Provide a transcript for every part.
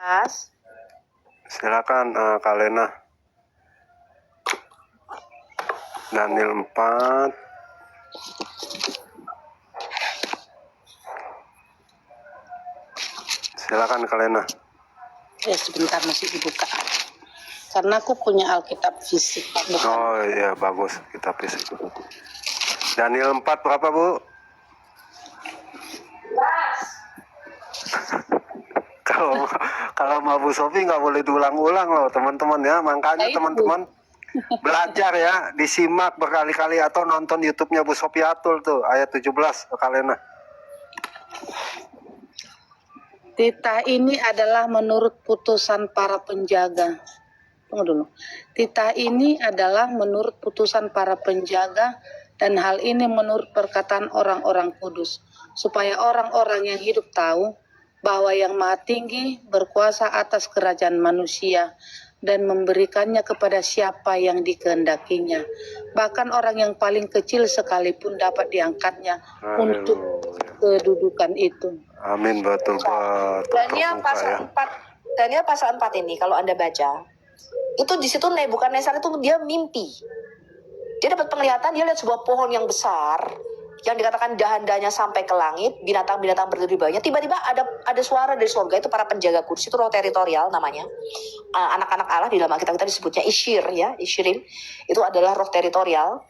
Mas. Silakan Kak Lena. Daniel 4. Silakan Kak Lena. Ya sebentar masih dibuka. Karena aku punya Alkitab fisik. Bukan. Oh iya bagus, kitab fisik. Daniel 4 berapa Bu? Kalau mau Bu Sofi nggak boleh diulang-ulang loh teman-teman ya. Makanya teman-teman belajar ya, disimak berkali-kali atau nonton YouTube-nya Bu Sofi Atul tuh ayat 17 Kak Lena. Titah ini adalah menurut putusan para penjaga. Tunggu dulu. Titah ini adalah menurut putusan para penjaga dan hal ini menurut perkataan orang-orang kudus. Supaya orang-orang yang hidup tahu bahwa yang Maha Tinggi berkuasa atas kerajaan manusia dan memberikannya kepada siapa yang dikehendakinya. Bahkan orang yang paling kecil sekalipun dapat diangkatnya untuk kedudukan itu. Amin, betul. Daniel pasal 4, Daniel pasal 4 ini kalau Anda baca, itu di situ Nebukadnezar itu dia mimpi. Dia dapat penglihatan, dia lihat sebuah pohon yang besar yang dikatakan dahan-dahannya sampai ke langit, binatang-binatang berdiri banyak. Tiba-tiba ada suara dari surga, itu para penjaga kudus, itu roh teritorial namanya. Anak-anak Allah di dalam Alkitab kita disebutnya Ishir ya, Ishirim. Itu adalah roh teritorial.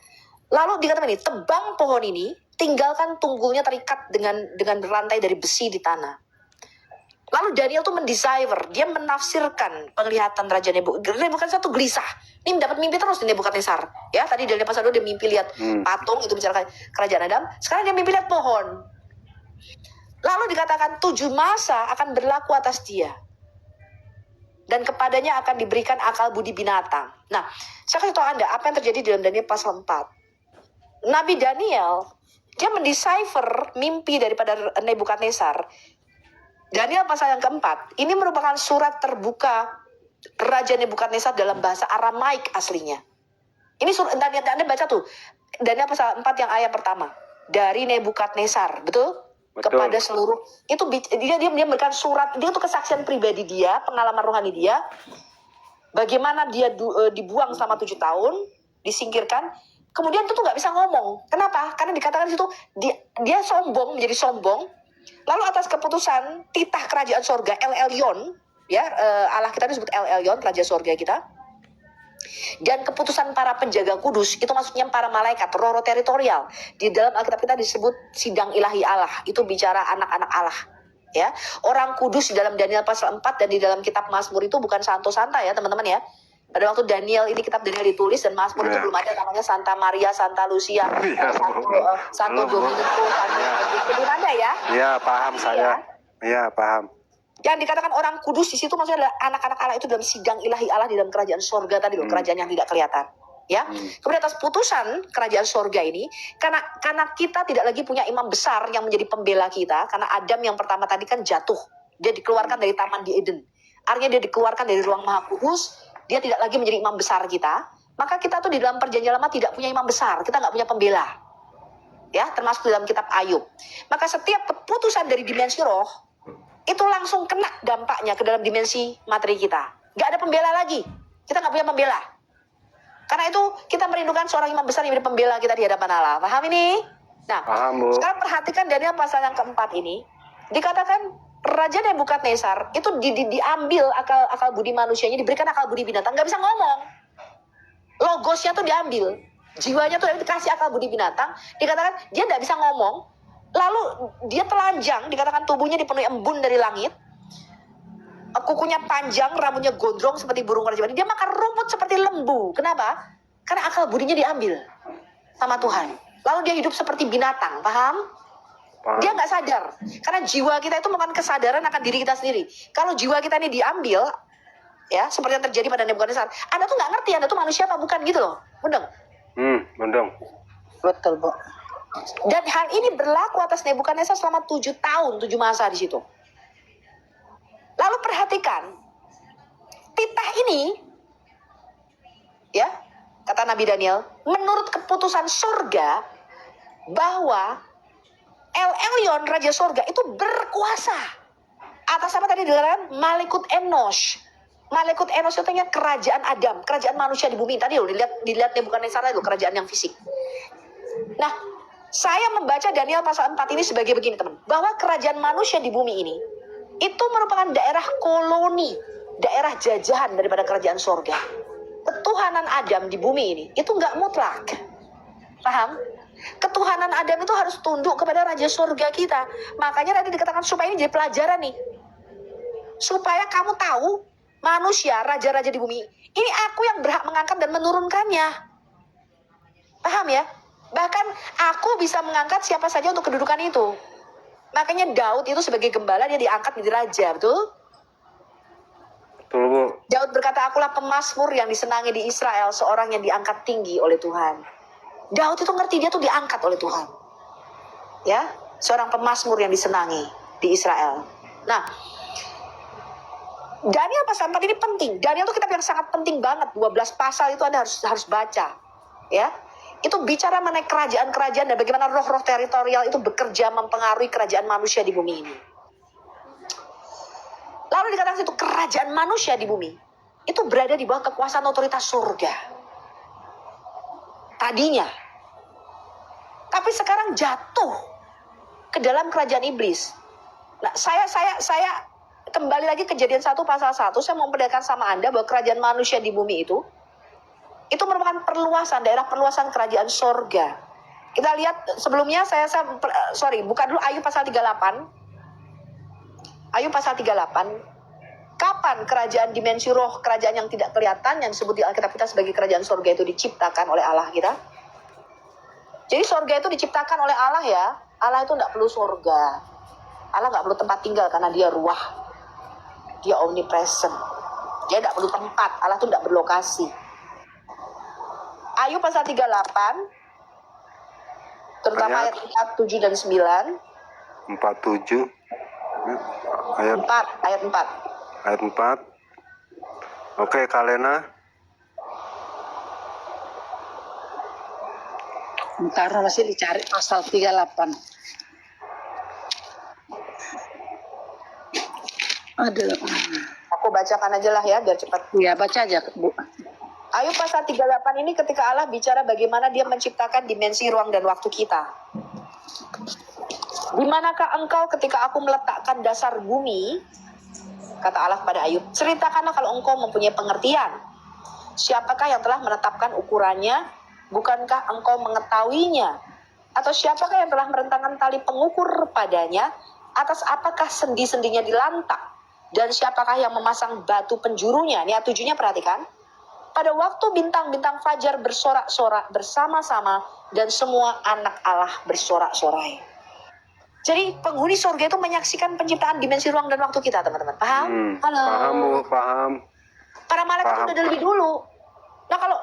Lalu dikatakan ini, tebang pohon ini, tinggalkan tunggulnya terikat dengan rantai dari besi di tanah. Lalu Daniel tuh mendecipher, dia menafsirkan penglihatan Raja Nebukadnezar satu gelisah. Ini mendapat mimpi terus di Nebukadnezar. Ya, tadi Daniel pasal 2 dia mimpi lihat patung, itu bicara kerajaan Adam. Sekarang dia mimpi lihat pohon. Lalu dikatakan 7 masa akan berlaku atas dia. Dan kepadanya akan diberikan akal budi binatang. Nah, saya kasih tahu Anda apa yang terjadi dalam Daniel pasal 4. Nabi Daniel, dia mendecipher mimpi daripada Nebukadnezar. Daniel pasal yang keempat, ini merupakan surat terbuka Raja Nebukadnezar dalam bahasa Aramaik aslinya. Ini surat, Anda baca tuh, Daniel pasal 4 yang ayat pertama. Dari Nebukadnezar, betul? Kepada seluruh, itu dia memberikan surat, dia tuh kesaksian pribadi dia, pengalaman rohani dia, bagaimana dia dibuang selama 7 tahun, disingkirkan, kemudian itu tuh nggak bisa ngomong. Kenapa? Karena dikatakan di situ, dia sombong, menjadi sombong. Lalu atas keputusan titah kerajaan sorga El Elyon, ya Allah kita disebut El Elyon, raja sorga kita, dan keputusan para penjaga kudus, itu maksudnya para malaikat, roh teritorial. Di dalam Alkitab kita disebut sidang ilahi Allah, itu bicara anak-anak Allah. Ya, orang kudus di dalam Daniel pasal 4 dan di dalam kitab Mazmur itu bukan santo-santa ya teman-teman ya. Pada waktu Daniel ini kitab Daniel ditulis dan Mazmur itu belum ada namanya Santa Maria, Santa Lucia, Santo Domenico, belum ada ya. Iya paham saya. Iya paham. Yang dikatakan orang kudus di situ maksudnya adalah anak-anak Allah itu dalam sidang ilahi Allah di dalam kerajaan sorga tadi loh, kerajaan yang tidak kelihatan. Ya, kemudian atas putusan kerajaan sorga ini, karena kita tidak lagi punya imam besar yang menjadi pembela kita, karena Adam yang pertama tadi kan jatuh, dia dikeluarkan dari taman di Eden, artinya dia dikeluarkan dari ruang maha kudus, dia tidak lagi menjadi imam besar kita, maka kita tuh di dalam perjanjian lama tidak punya imam besar, kita nggak punya pembela, ya, termasuk dalam kitab Ayub. Maka setiap keputusan dari dimensi roh itu langsung kena dampaknya ke dalam dimensi materi kita, nggak ada pembela lagi, kita nggak punya pembela. Karena itu kita merindukan seorang imam besar yang menjadi pembela kita di hadapan Allah. Paham ini? Nah, paham, Bu. Sekarang perhatikan Daniel pasal yang keempat ini. Dikatakan Raja Nebukadnezar itu diambil akal budi manusianya, diberikan akal budi binatang, nggak bisa ngomong. Logosnya tuh diambil, jiwanya tuh dikasih akal budi binatang. Dikatakan dia nggak bisa ngomong. Lalu dia telanjang, dikatakan tubuhnya dipenuhi embun dari langit. Kukunya panjang, rambutnya gondrong seperti burung kerajaan. Dia makan rumput seperti lembu. Kenapa? Karena akal budinya diambil sama Tuhan. Lalu dia hidup seperti binatang, paham? Dia nggak sadar. Karena jiwa kita itu merupakan kesadaran akan diri kita sendiri. Kalau jiwa kita ini diambil, ya seperti yang terjadi pada Nebukadnezar, Anda tuh nggak ngerti Anda tuh manusia apa bukan gitu loh, Mundeng. Mundeng. Betul, Bu. Dan hal ini berlaku atas Nebukadnezar selama 7 tahun, 7 masa di situ. Lalu perhatikan, titah ini, ya, kata Nabi Daniel, menurut keputusan surga, bahwa El Elyon, Raja Surga, itu berkuasa Atas apa tadi dikatakan? Malekut Enosh. Malekut Enosh itu artinya kerajaan Adam, kerajaan manusia di bumi. Tadi loh, dilihat Nebukadnezar itu kerajaan yang fisik. Nah, saya membaca Daniel pasal 4 ini sebagai begini teman, bahwa kerajaan manusia di bumi ini itu merupakan daerah koloni, daerah jajahan daripada kerajaan sorga. Ketuhanan Adam di bumi ini itu nggak mutlak, paham? Ketuhanan Adam itu harus tunduk kepada Raja Sorga kita. Makanya tadi dikatakan supaya ini jadi pelajaran nih, supaya kamu tahu manusia, raja-raja di bumi, ini aku yang berhak mengangkat dan menurunkannya. Paham ya? Bahkan aku bisa mengangkat siapa saja untuk kedudukan itu. Makanya Daud itu sebagai gembala dia diangkat menjadi raja, betul? Betul, Bu. Daud berkata, akulah pemazmur yang disenangi di Israel, seorang yang diangkat tinggi oleh Tuhan. Daud itu ngerti dia tuh diangkat oleh Tuhan. Ya, seorang pemazmur yang disenangi di Israel. Nah, Daniel pasal 4 ini penting. Daniel itu kitab yang sangat penting banget. 12 pasal itu Anda harus baca. Ya. Itu bicara mengenai kerajaan-kerajaan dan bagaimana roh-roh teritorial itu bekerja mempengaruhi kerajaan manusia di bumi ini. Lalu dikatakan itu kerajaan manusia di bumi itu berada di bawah kekuasaan otoritas surga. Tadinya. Tapi sekarang jatuh ke dalam kerajaan iblis. Nah, saya kembali lagi kejadian 1 pasal 1, saya mau memperlihatkan sama Anda bahwa kerajaan manusia di bumi itu merupakan perluasan, daerah perluasan kerajaan sorga. Kita lihat sebelumnya buka dulu Ayub pasal 38. Ayub pasal 38. Kapan kerajaan dimensi roh, kerajaan yang tidak kelihatan, yang disebut di Alkitab kita sebagai kerajaan sorga itu diciptakan oleh Allah kita? Jadi sorga itu diciptakan oleh Allah ya. Allah itu tidak perlu sorga. Allah nggak perlu tempat tinggal karena dia ruah. Dia omnipresent. Dia tidak perlu tempat. Allah itu tidak berlokasi. Ayub pasal 38, terutama ayat 4, 7, dan 9. 47. Ayat 4, ayat 4. Ayat 4. Oke, Kalena. Karena masih dicari pasal 38. Aduh. Aku bacakan aja lah ya biar cepat. Ya, baca aja, Bu. Ayub pasal 38 ini ketika Allah bicara bagaimana dia menciptakan dimensi ruang dan waktu kita. Di manakah engkau ketika aku meletakkan dasar bumi? Kata Allah kepada Ayub, ceritakanlah kalau engkau mempunyai pengertian. Siapakah yang telah menetapkan ukurannya? Bukankah engkau mengetahuinya? Atau siapakah yang telah merentangkan tali pengukur padanya? Atas apakah sendi-sendinya dilantak? Dan siapakah yang memasang batu penjurunya? Ini ayat 7-nya perhatikan. Pada waktu bintang-bintang fajar bersorak-sorak bersama-sama dan semua anak Allah bersorak-sorai. Jadi penghuni surga itu menyaksikan penciptaan dimensi ruang dan waktu kita, teman-teman. Paham? Halo. Paham, Bu, paham. Para malaikat itu udah lebih dulu. Nah, kalau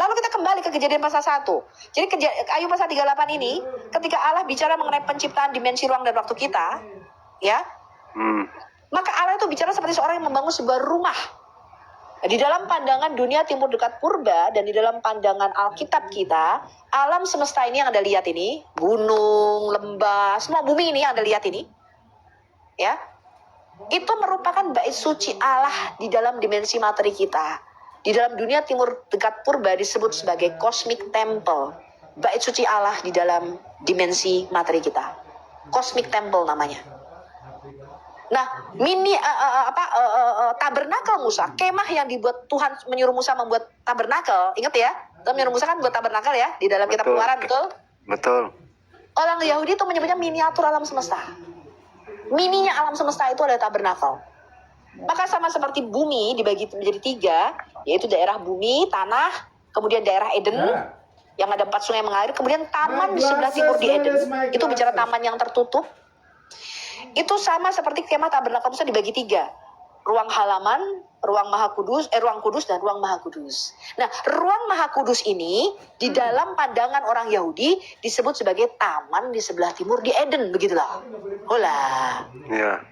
lalu kita kembali ke kejadian pasal 1. Jadi Ayub pasal 38 ini, ketika Allah bicara mengenai penciptaan dimensi ruang dan waktu kita, ya, maka Allah itu bicara seperti seorang yang membangun sebuah rumah. Di dalam pandangan dunia timur dekat purba dan di dalam pandangan Alkitab kita, alam semesta ini yang Anda lihat ini, gunung, lembah, semua bumi ini yang Anda lihat ini, ya, itu merupakan bait suci Allah di dalam dimensi materi kita. Di dalam dunia timur dekat purba disebut sebagai cosmic temple, bait suci Allah di dalam dimensi materi kita. Cosmic temple namanya. Nah, tabernakel Musa, kemah yang dibuat Tuhan menyuruh Musa membuat tabernakel. Ingat ya, Tuhan menyuruh Musa kan buat tabernakel ya di dalam kitab Keluaran, betul? Betul. Orang Yahudi itu menyebutnya miniatur alam semesta. Mininya alam semesta itu adalah tabernakel. Maka sama seperti bumi dibagi menjadi 3, yaitu daerah bumi, tanah, kemudian daerah Eden, yang ada 4 sungai mengalir, kemudian taman di sebelah timur di Eden, itu bicara taman yang tertutup. Itu sama seperti kemah tabernakel Musa dibagi 3, ruang halaman, ruang kudus dan ruang maha kudus. Nah, ruang maha kudus ini di dalam pandangan orang Yahudi disebut sebagai taman di sebelah timur di Eden, begitulah. Hola. Iya.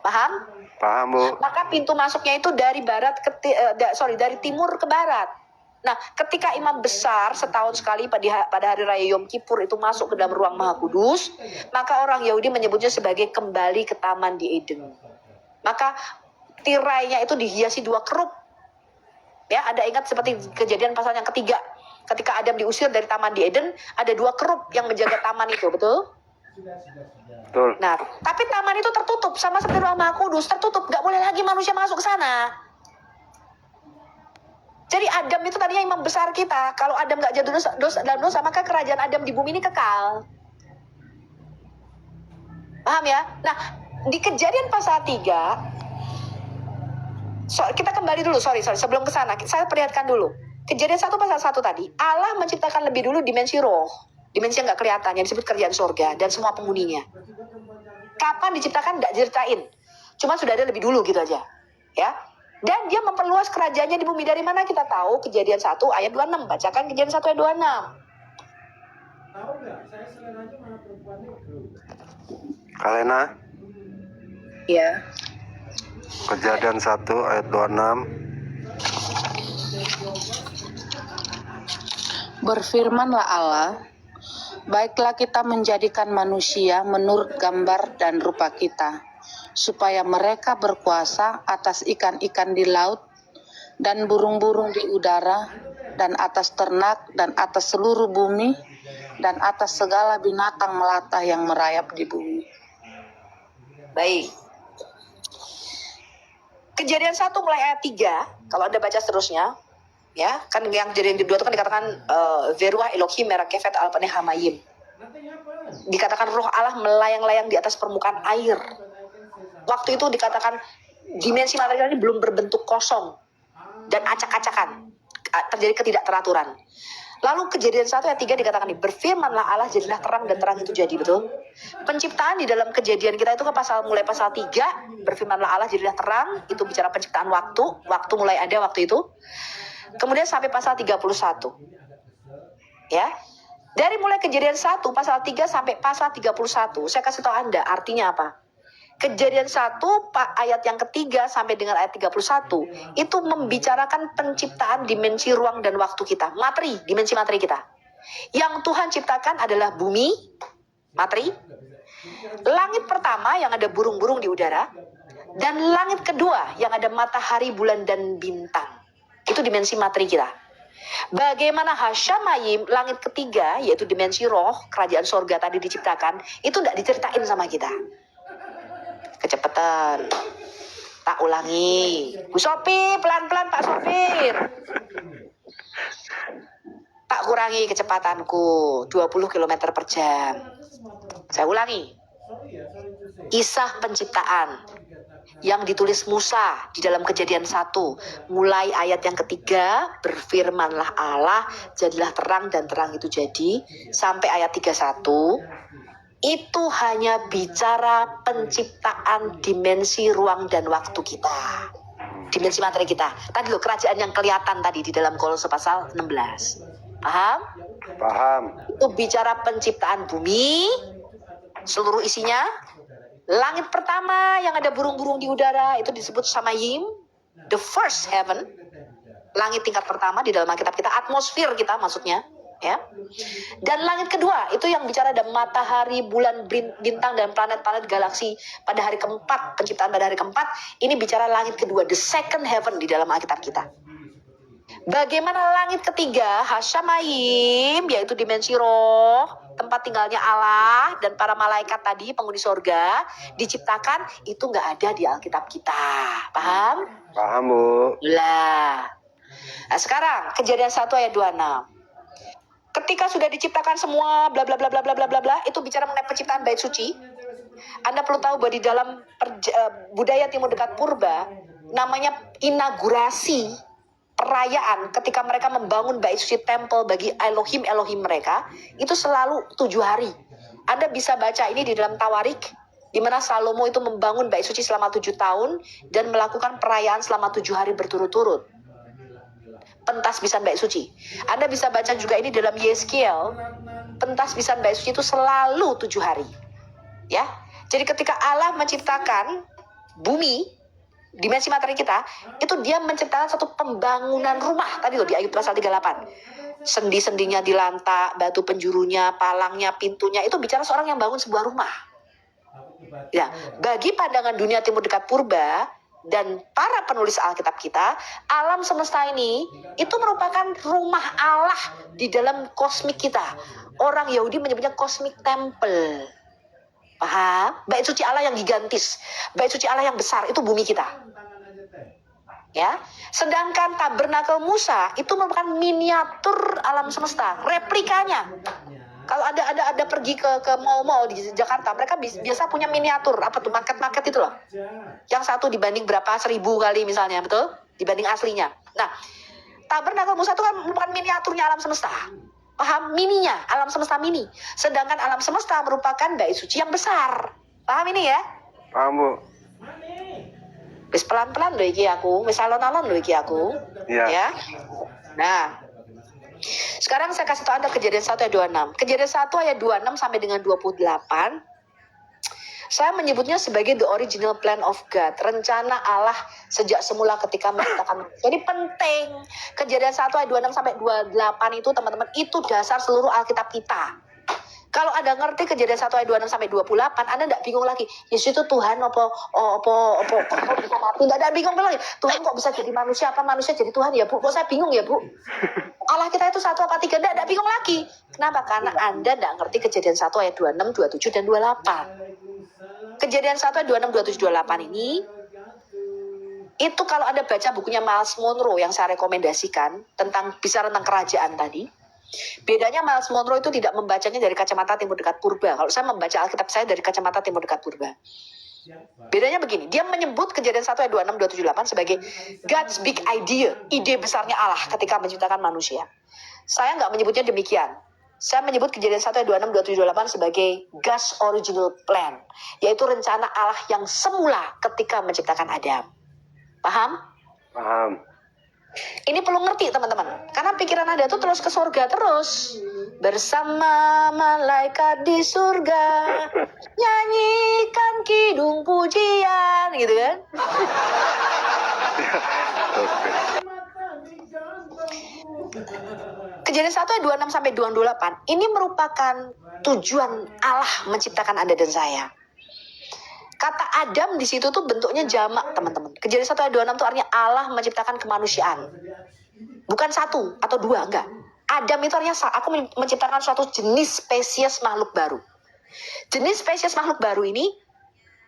Paham? Paham, Bu. Maka pintu masuknya itu dari dari timur ke barat. Nah, ketika imam besar setahun sekali pada hari raya Yom Kippur itu masuk ke dalam ruang Maha Kudus, maka orang Yahudi menyebutnya sebagai kembali ke taman di Eden. Maka tirainya itu dihiasi 2 kerup. Ya, Anda ingat seperti Kejadian pasal yang ketiga, ketika Adam diusir dari taman di Eden, ada 2 kerup yang menjaga taman itu, betul? Betul. Nah, tapi taman itu tertutup, sama seperti ruang Maha Kudus, tertutup, nggak boleh lagi manusia masuk ke sana. Jadi Adam itu tadinya imam besar kita. Kalau Adam nggak jatuh dalam dosa, maka kerajaan Adam di bumi ini kekal. Paham ya? Nah, di Kejadian pasal 3, kita kembali dulu, sorry, sebelum ke sana, saya perlihatkan dulu. Kejadian 1 pasal 1 tadi, Allah menciptakan lebih dulu dimensi roh. Dimensi yang nggak kelihatan, yang disebut kerajaan sorga dan semua penghuninya. Kapan diciptakan nggak diceritain. Cuma sudah ada lebih dulu gitu aja. Ya. Dan dia memperluas kerajaannya di bumi. Dari mana kita tahu? Kejadian 1 ayat 26. Bacakan Kejadian 1 ayat 26. Tahu nggak? Saya seleranya mana perempuan itu. Kalena, Ya. Kejadian 1 ayat 26. Berfirmanlah Allah, baiklah kita menjadikan manusia menurut gambar dan rupa kita, supaya mereka berkuasa atas ikan-ikan di laut dan burung-burung di udara dan atas ternak dan atas seluruh bumi dan atas segala binatang melata yang merayap di bumi. Baik. Kejadian 1 mulai ayat 3, kalau Anda baca seterusnya, ya, kan yang kejadian kedua itu kan dikatakan Veruah Elohim Merakefet Alpane Hamayim. Dikatakan roh Allah melayang-layang di atas permukaan air. Waktu itu dikatakan dimensi material ini belum berbentuk kosong dan acak-acakan, terjadi ketidakteraturan. Lalu Kejadian 1 ayat 3 dikatakan nih, berfirmanlah Allah jadilah terang dan terang itu jadi, betul? Penciptaan di dalam kejadian kita itu ke mulai pasal 3, berfirmanlah Allah jadilah terang, itu bicara penciptaan waktu mulai ada waktu itu. Kemudian sampai pasal 31. Ya. Dari mulai Kejadian 1 pasal 3 sampai pasal 31, saya kasih tahu Anda artinya apa. Kejadian 1 ayat yang ketiga sampai dengan ayat 31 itu membicarakan penciptaan dimensi ruang dan waktu kita, dimensi materi kita. Yang Tuhan ciptakan adalah bumi, materi, langit pertama yang ada burung-burung di udara, dan langit kedua yang ada matahari, bulan, dan bintang. Itu dimensi materi kita. Bagaimana Hasyamayim, langit ketiga, yaitu dimensi roh, kerajaan sorga tadi diciptakan, itu tidak diceritain sama kita. Kecepatan. Tak ulangi. Bu Sopi, pelan-pelan Pak Sopir. Tak kurangi kecepatanku, 20 km per jam. Saya ulangi. Kisah penciptaan yang ditulis Musa di dalam Kejadian 1, mulai ayat yang ketiga, berfirmanlah Allah, jadilah terang dan terang itu jadi, sampai ayat 31, itu hanya bicara penciptaan dimensi ruang dan waktu kita, dimensi materi kita. Tadi loh, kerajaan yang kelihatan tadi di dalam Kolose pasal 16. Paham? Paham. Itu bicara penciptaan bumi, seluruh isinya. Langit pertama yang ada burung-burung di udara itu disebut Samayim, the first heaven. Langit tingkat pertama di dalam Alkitab kita, atmosfer kita maksudnya, ya. Dan langit kedua itu yang bicara ada matahari, bulan, bintang dan planet-planet galaksi pada hari keempat, penciptaan pada hari keempat. Ini bicara langit kedua, the second heaven di dalam Alkitab kita. Bagaimana langit ketiga, Hasyamayim, yaitu dimensi roh, tempat tinggalnya Allah dan para malaikat tadi, penghuni sorga, diciptakan, itu nggak ada di Alkitab kita. Paham? Paham, Bu. Nah, sekarang Kejadian 1 ayat 26. Ketika sudah diciptakan semua bla bla bla bla bla bla bla bla, itu bicara mengenai penciptaan bait suci. Anda perlu tahu bahwa di dalam budaya Timur Dekat Purba namanya inaugurasi, perayaan ketika mereka membangun bait suci tempel bagi Elohim mereka, itu selalu 7 hari. Anda bisa baca ini di dalam Tawarik, di mana Salomo itu membangun bait suci selama 7 tahun dan melakukan perayaan selama 7 hari berturut-turut. Pentasbisan bait suci. Anda bisa baca juga ini dalam Yeskiel, pentasbisan bait suci itu selalu 7 hari. Ya. Jadi ketika Allah menciptakan bumi, dimensi materi kita, itu dia menciptakan satu pembangunan rumah. Tadi loh di Ayub pasal 38. Sendi-sendinya dilantak, batu penjurunya, palangnya, pintunya, itu bicara seorang yang bangun sebuah rumah. Ya, bagi pandangan dunia timur dekat purba dan para penulis Alkitab kita, alam semesta ini itu merupakan rumah Allah di dalam kosmik kita. Orang Yahudi menyebutnya cosmic temple. Paham? Bait suci Allah yang gigantis, bait suci Allah yang besar, itu bumi kita. Ya, sedangkan tabernakel Musa itu merupakan miniatur alam semesta, replikanya. Kalau ada pergi ke mall-mall di Jakarta, mereka biasa punya miniatur, apa tuh, market itu loh. Yang satu dibanding berapa, 1000 kali misalnya, betul? Dibanding aslinya. Nah, tabernakel Musa itu kan merupakan miniaturnya alam semesta. Paham? Mininya, alam semesta mini. Sedangkan alam semesta merupakan bait suci yang besar. Paham ini ya? Paham, Bu. Wis pelan-pelan lho iki aku, wis alon-alon lho iki aku. Iya. Ya. Nah, sekarang saya kasih tahu Anda Kejadian 1 ayat 26. Kejadian 1 ayat 26 sampai dengan 28. Saya menyebutnya sebagai the original plan of God, rencana Allah sejak semula ketika menciptakan. Jadi penting. Kejadian 1 ayat 26 sampai 28 itu teman-teman, itu dasar seluruh Alkitab kita. Kalau Anda ngerti Kejadian 1 ayat 26 sampai 28, Anda enggak bingung lagi. Yesus itu Tuhan apa bisa mati? Enggak bingung lagi. Tuhan kok bisa jadi manusia, apa manusia jadi Tuhan ya, Bu? Kok saya bingung ya, Bu? Allah kita itu satu apa tiga? Enggak bingung lagi. Kenapa? Karena Anda enggak ngerti Kejadian 1 ayat 26, 27 dan 28. Kejadian 1 ayat 26, 27, 28 ini itu kalau Anda baca bukunya Miles Monroe yang saya rekomendasikan tentang bicara tentang kerajaan tadi. Bedanya Miles Monroe itu tidak membacanya dari kacamata timur dekat purba. Kalau saya membaca Alkitab saya dari kacamata timur dekat purba. Bedanya begini, dia menyebut Kejadian 1 ayat 26, 27, 28 sebagai God's big idea, ide besarnya Allah ketika menciptakan manusia. Saya nggak menyebutnya demikian. Saya menyebut Kejadian 1 ayat 26, 27, 28 sebagai God's original plan, yaitu rencana Allah yang semula ketika menciptakan Adam. Paham? Paham. Ini perlu ngerti teman-teman, karena pikiran Anda itu terus ke surga terus. Bersama malaikat di surga, nyanyikan kidung pujian, gitu kan? Kejadian 1 ayat 26 sampai 28 ini merupakan tujuan Allah menciptakan Anda dan saya. Kata Adam di situ tuh bentuknya jamak, teman-teman. Kejadian 1 ayat 26 itu artinya Allah menciptakan kemanusiaan. Bukan satu atau dua, enggak. Adam itu artinya aku menciptakan suatu jenis spesies makhluk baru. Jenis spesies makhluk baru ini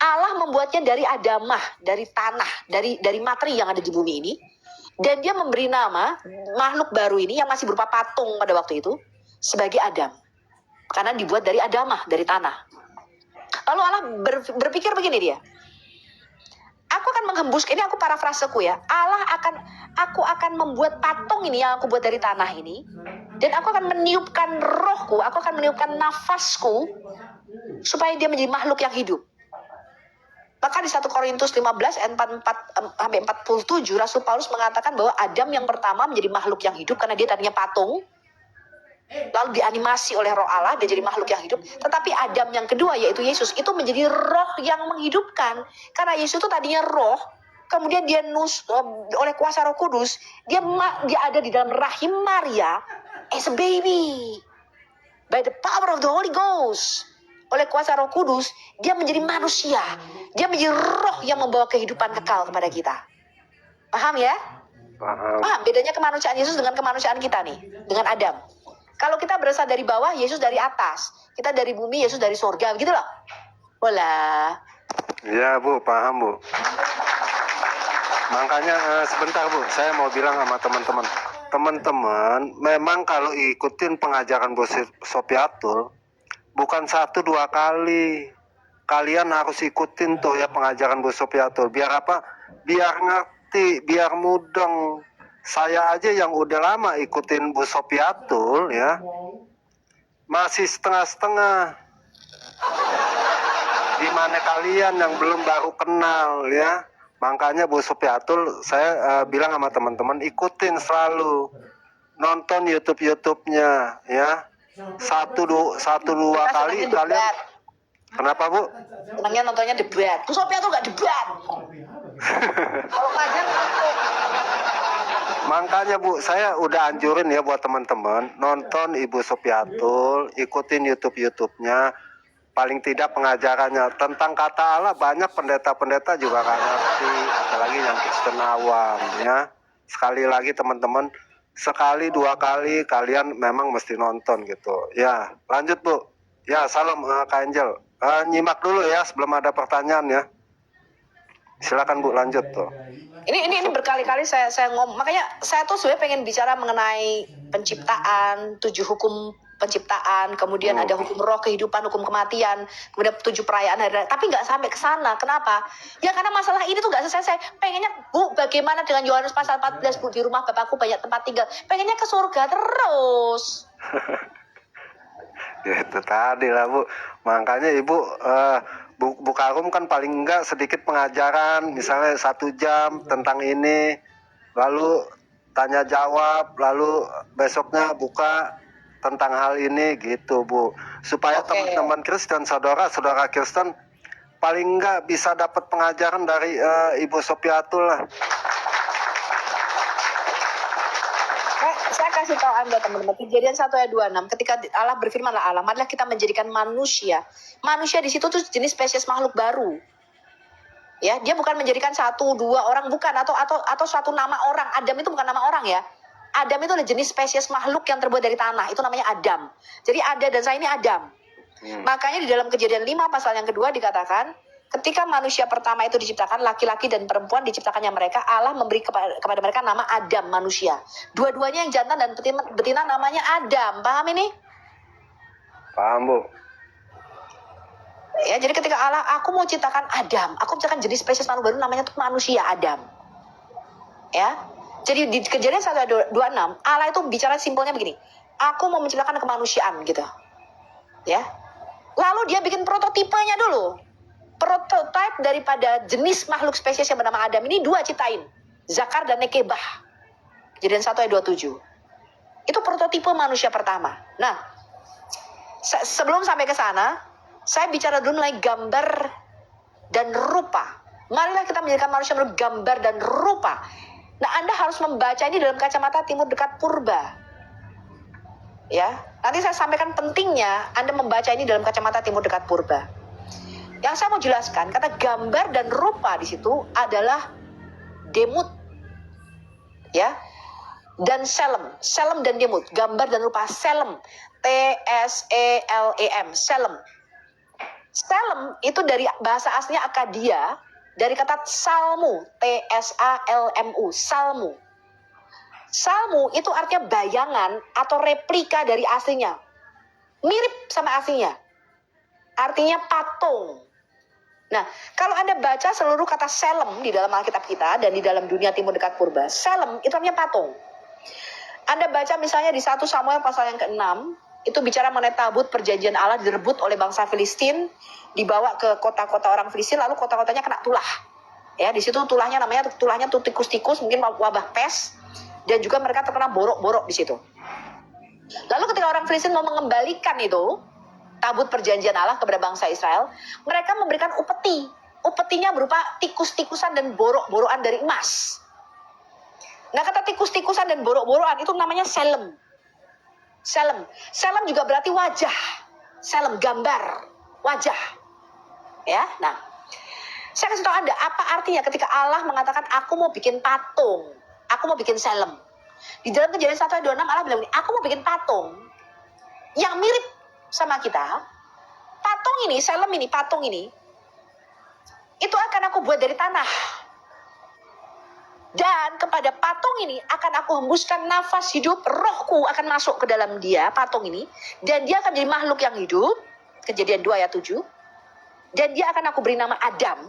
Allah membuatnya dari adamah, dari tanah, dari materi yang ada di bumi ini. Dan dia memberi nama makhluk baru ini yang masih berupa patung pada waktu itu sebagai Adam. Karena dibuat dari adamah, dari tanah. Lalu Allah berpikir begini dia. Aku akan menghembus, ini aku parafraseku ya. Aku akan membuat patung ini yang aku buat dari tanah ini. Dan aku akan meniupkan rohku, aku akan meniupkan nafasku. Supaya dia menjadi makhluk yang hidup. Maka di 1 Korintus 15 ayat 44-47 Rasul Paulus mengatakan bahwa Adam yang pertama menjadi makhluk yang hidup karena dia tadinya patung. Lalu dianimasi oleh roh Allah, dia jadi makhluk yang hidup. Tetapi Adam yang kedua yaitu Yesus itu menjadi roh yang menghidupkan. Karena Yesus itu tadinya roh, kemudian dia oleh kuasa Roh Kudus, dia ada di dalam rahim Maria as a baby. By the power of the Holy Ghost. Oleh kuasa Roh Kudus, dia menjadi manusia. Dia menjadi roh yang membawa kehidupan kekal kepada kita. Paham ya? Paham bedanya kemanusiaan Yesus dengan kemanusiaan kita nih, dengan Adam. Kalau kita berasal dari bawah, Yesus dari atas. Kita dari bumi, Yesus dari sorga. Begitu loh. Bola. Iya, Bu. Paham, Bu. Makanya sebentar, Bu. Saya mau bilang sama teman-teman. Teman-teman, memang kalau ikutin pengajaran Bu Sopiatul, bukan 1-2 kali. Kalian harus ikutin tuh ya pengajaran Bu Sopiatul. Biar apa? Biar ngerti, biar mudeng. Saya aja yang udah lama ikutin Bu Sopiatul ya, masih setengah-setengah. Gimana kalian yang belum baru kenal ya? Makanya Bu Sopiatul saya bilang sama teman-teman ikutin selalu, nonton YouTube-nya ya. 1-2 kali kalian. Kenapa Bu? Senangnya nontonnya debat. Bu Sopiatul nggak debat. Kalau ngajar ngantuk. Makanya Bu, saya udah anjurin ya buat teman-teman nonton Ibu Sofiatul, ikutin YouTube-nya. Paling tidak pengajarannya tentang kata Allah banyak pendeta-pendeta juga nggak ngerti, apalagi yang Kristen awam ya. Sekali lagi teman-teman, sekali dua kali kalian memang mesti nonton gitu. Ya, lanjut Bu. Ya, salam Kak Angel. Nyimak dulu ya sebelum ada pertanyaan ya. Silakan Bu, lanjut tuh. Ini berkali-kali saya ngomong, makanya saya tuh sebenarnya pengen bicara mengenai penciptaan, 7 hukum penciptaan, kemudian ada hukum roh kehidupan, hukum kematian, kemudian 7 perayaan hari raya, tapi nggak sampai ke sana. Kenapa? Ya karena masalah ini tuh nggak selesai. Saya pengennya, Bu, bagaimana dengan Yohanes pasal 14, Bu, di rumah Bapakku banyak tempat tinggal. Pengennya ke surga terus. Itu tadi lah Bu, makanya Ibu Bu Karum kan paling enggak sedikit pengajaran, misalnya 1 jam tentang ini, lalu tanya jawab, lalu besoknya buka tentang hal ini gitu Bu, supaya teman-teman Kristen, saudara Kristen paling enggak bisa dapat pengajaran dari Ibu Sofiatul lah. Saya kasih tahu Anda teman-teman, Kejadian 1 ayat 26, ketika Allah berfirman, Allah, marilah kita menjadikan manusia. Manusia di situ tuh jenis spesies makhluk baru. Ya, dia bukan menjadikan 1, 2 orang, bukan, atau suatu nama orang. Adam itu bukan nama orang ya. Adam itu adalah jenis spesies makhluk yang terbuat dari tanah, itu namanya Adam. Jadi Ada dan saya ini Adam. Makanya di dalam Kejadian 5 pasal yang kedua dikatakan, ketika manusia pertama itu diciptakan, laki-laki dan perempuan diciptakannya mereka, Allah memberi kepada mereka nama Adam, manusia. Dua-duanya yang jantan dan betina namanya Adam. Paham ini? Paham Bu. Ya, jadi ketika Allah, aku mau ciptakan Adam, aku ciptakan jenis spesies makhluk baru namanya tuh manusia Adam. Ya. Jadi di Kejadian 1:26, Allah itu bicara simpelnya begini. Aku mau menciptakan kemanusiaan gitu. Ya. Lalu dia bikin prototipenya dulu. Prototipe daripada jenis makhluk spesies yang bernama Adam ini 2 ciptain. Zakar dan Nekebah. Kejadian 1:27. Itu prototipe manusia pertama. Nah, sebelum sampai ke sana, saya bicara dulu mengenai gambar dan rupa. Marilah kita menjadikan manusia menurut gambar dan rupa. Nah, Anda harus membaca ini dalam kacamata timur dekat purba. Ya, nanti saya sampaikan pentingnya Anda membaca ini dalam kacamata timur dekat purba. Yang saya mau jelaskan, kata gambar dan rupa di situ adalah demut. Ya. Dan selem. Selem dan demut. Gambar dan rupa. Selem. T-S-E-L-E-M. Selem. Selem itu dari bahasa aslinya Akadia, dari kata salmu, T-S-A-L-M-U, salmu. Salmu itu artinya bayangan atau replika dari aslinya. Mirip sama aslinya. Artinya patung. Nah, kalau Anda baca seluruh kata selem di dalam Alkitab kita dan di dalam dunia timur dekat purba, selem itu artinya patung. Anda baca misalnya di 1 Samuel pasal yang ke-6, itu bicara mengenai tabut perjanjian Allah direbut oleh bangsa Filistin, dibawa ke kota-kota orang Filistin, lalu kota-kotanya kena tulah. Ya, di situ tulahnya tuh tikus-tikus, mungkin wabah pes, dan juga mereka terkena borok-borok di situ. Lalu ketika orang Filistin mau mengembalikan itu tabut perjanjian Allah kepada bangsa Israel, mereka memberikan upeti. Upetinya berupa tikus-tikusan dan borok-borokan dari emas. Nah, kata tikus-tikusan dan borok-borokan itu namanya selem. Selem. Selem juga berarti wajah. Selem, gambar, wajah. Ya, nah. Saya kasih tahu Anda, apa artinya ketika Allah mengatakan, aku mau bikin patung, aku mau bikin selem. Di dalam Kejadian 1:26 Allah bilang ini, aku mau bikin patung yang mirip sama kita. Patung ini, selem ini, patung ini, itu akan aku buat dari tanah. Dan kepada patung ini akan aku hembuskan nafas hidup, rohku akan masuk ke dalam dia, patung ini. Dan dia akan jadi makhluk yang hidup. Kejadian 2 ayat 7. Dan dia akan aku beri nama Adam.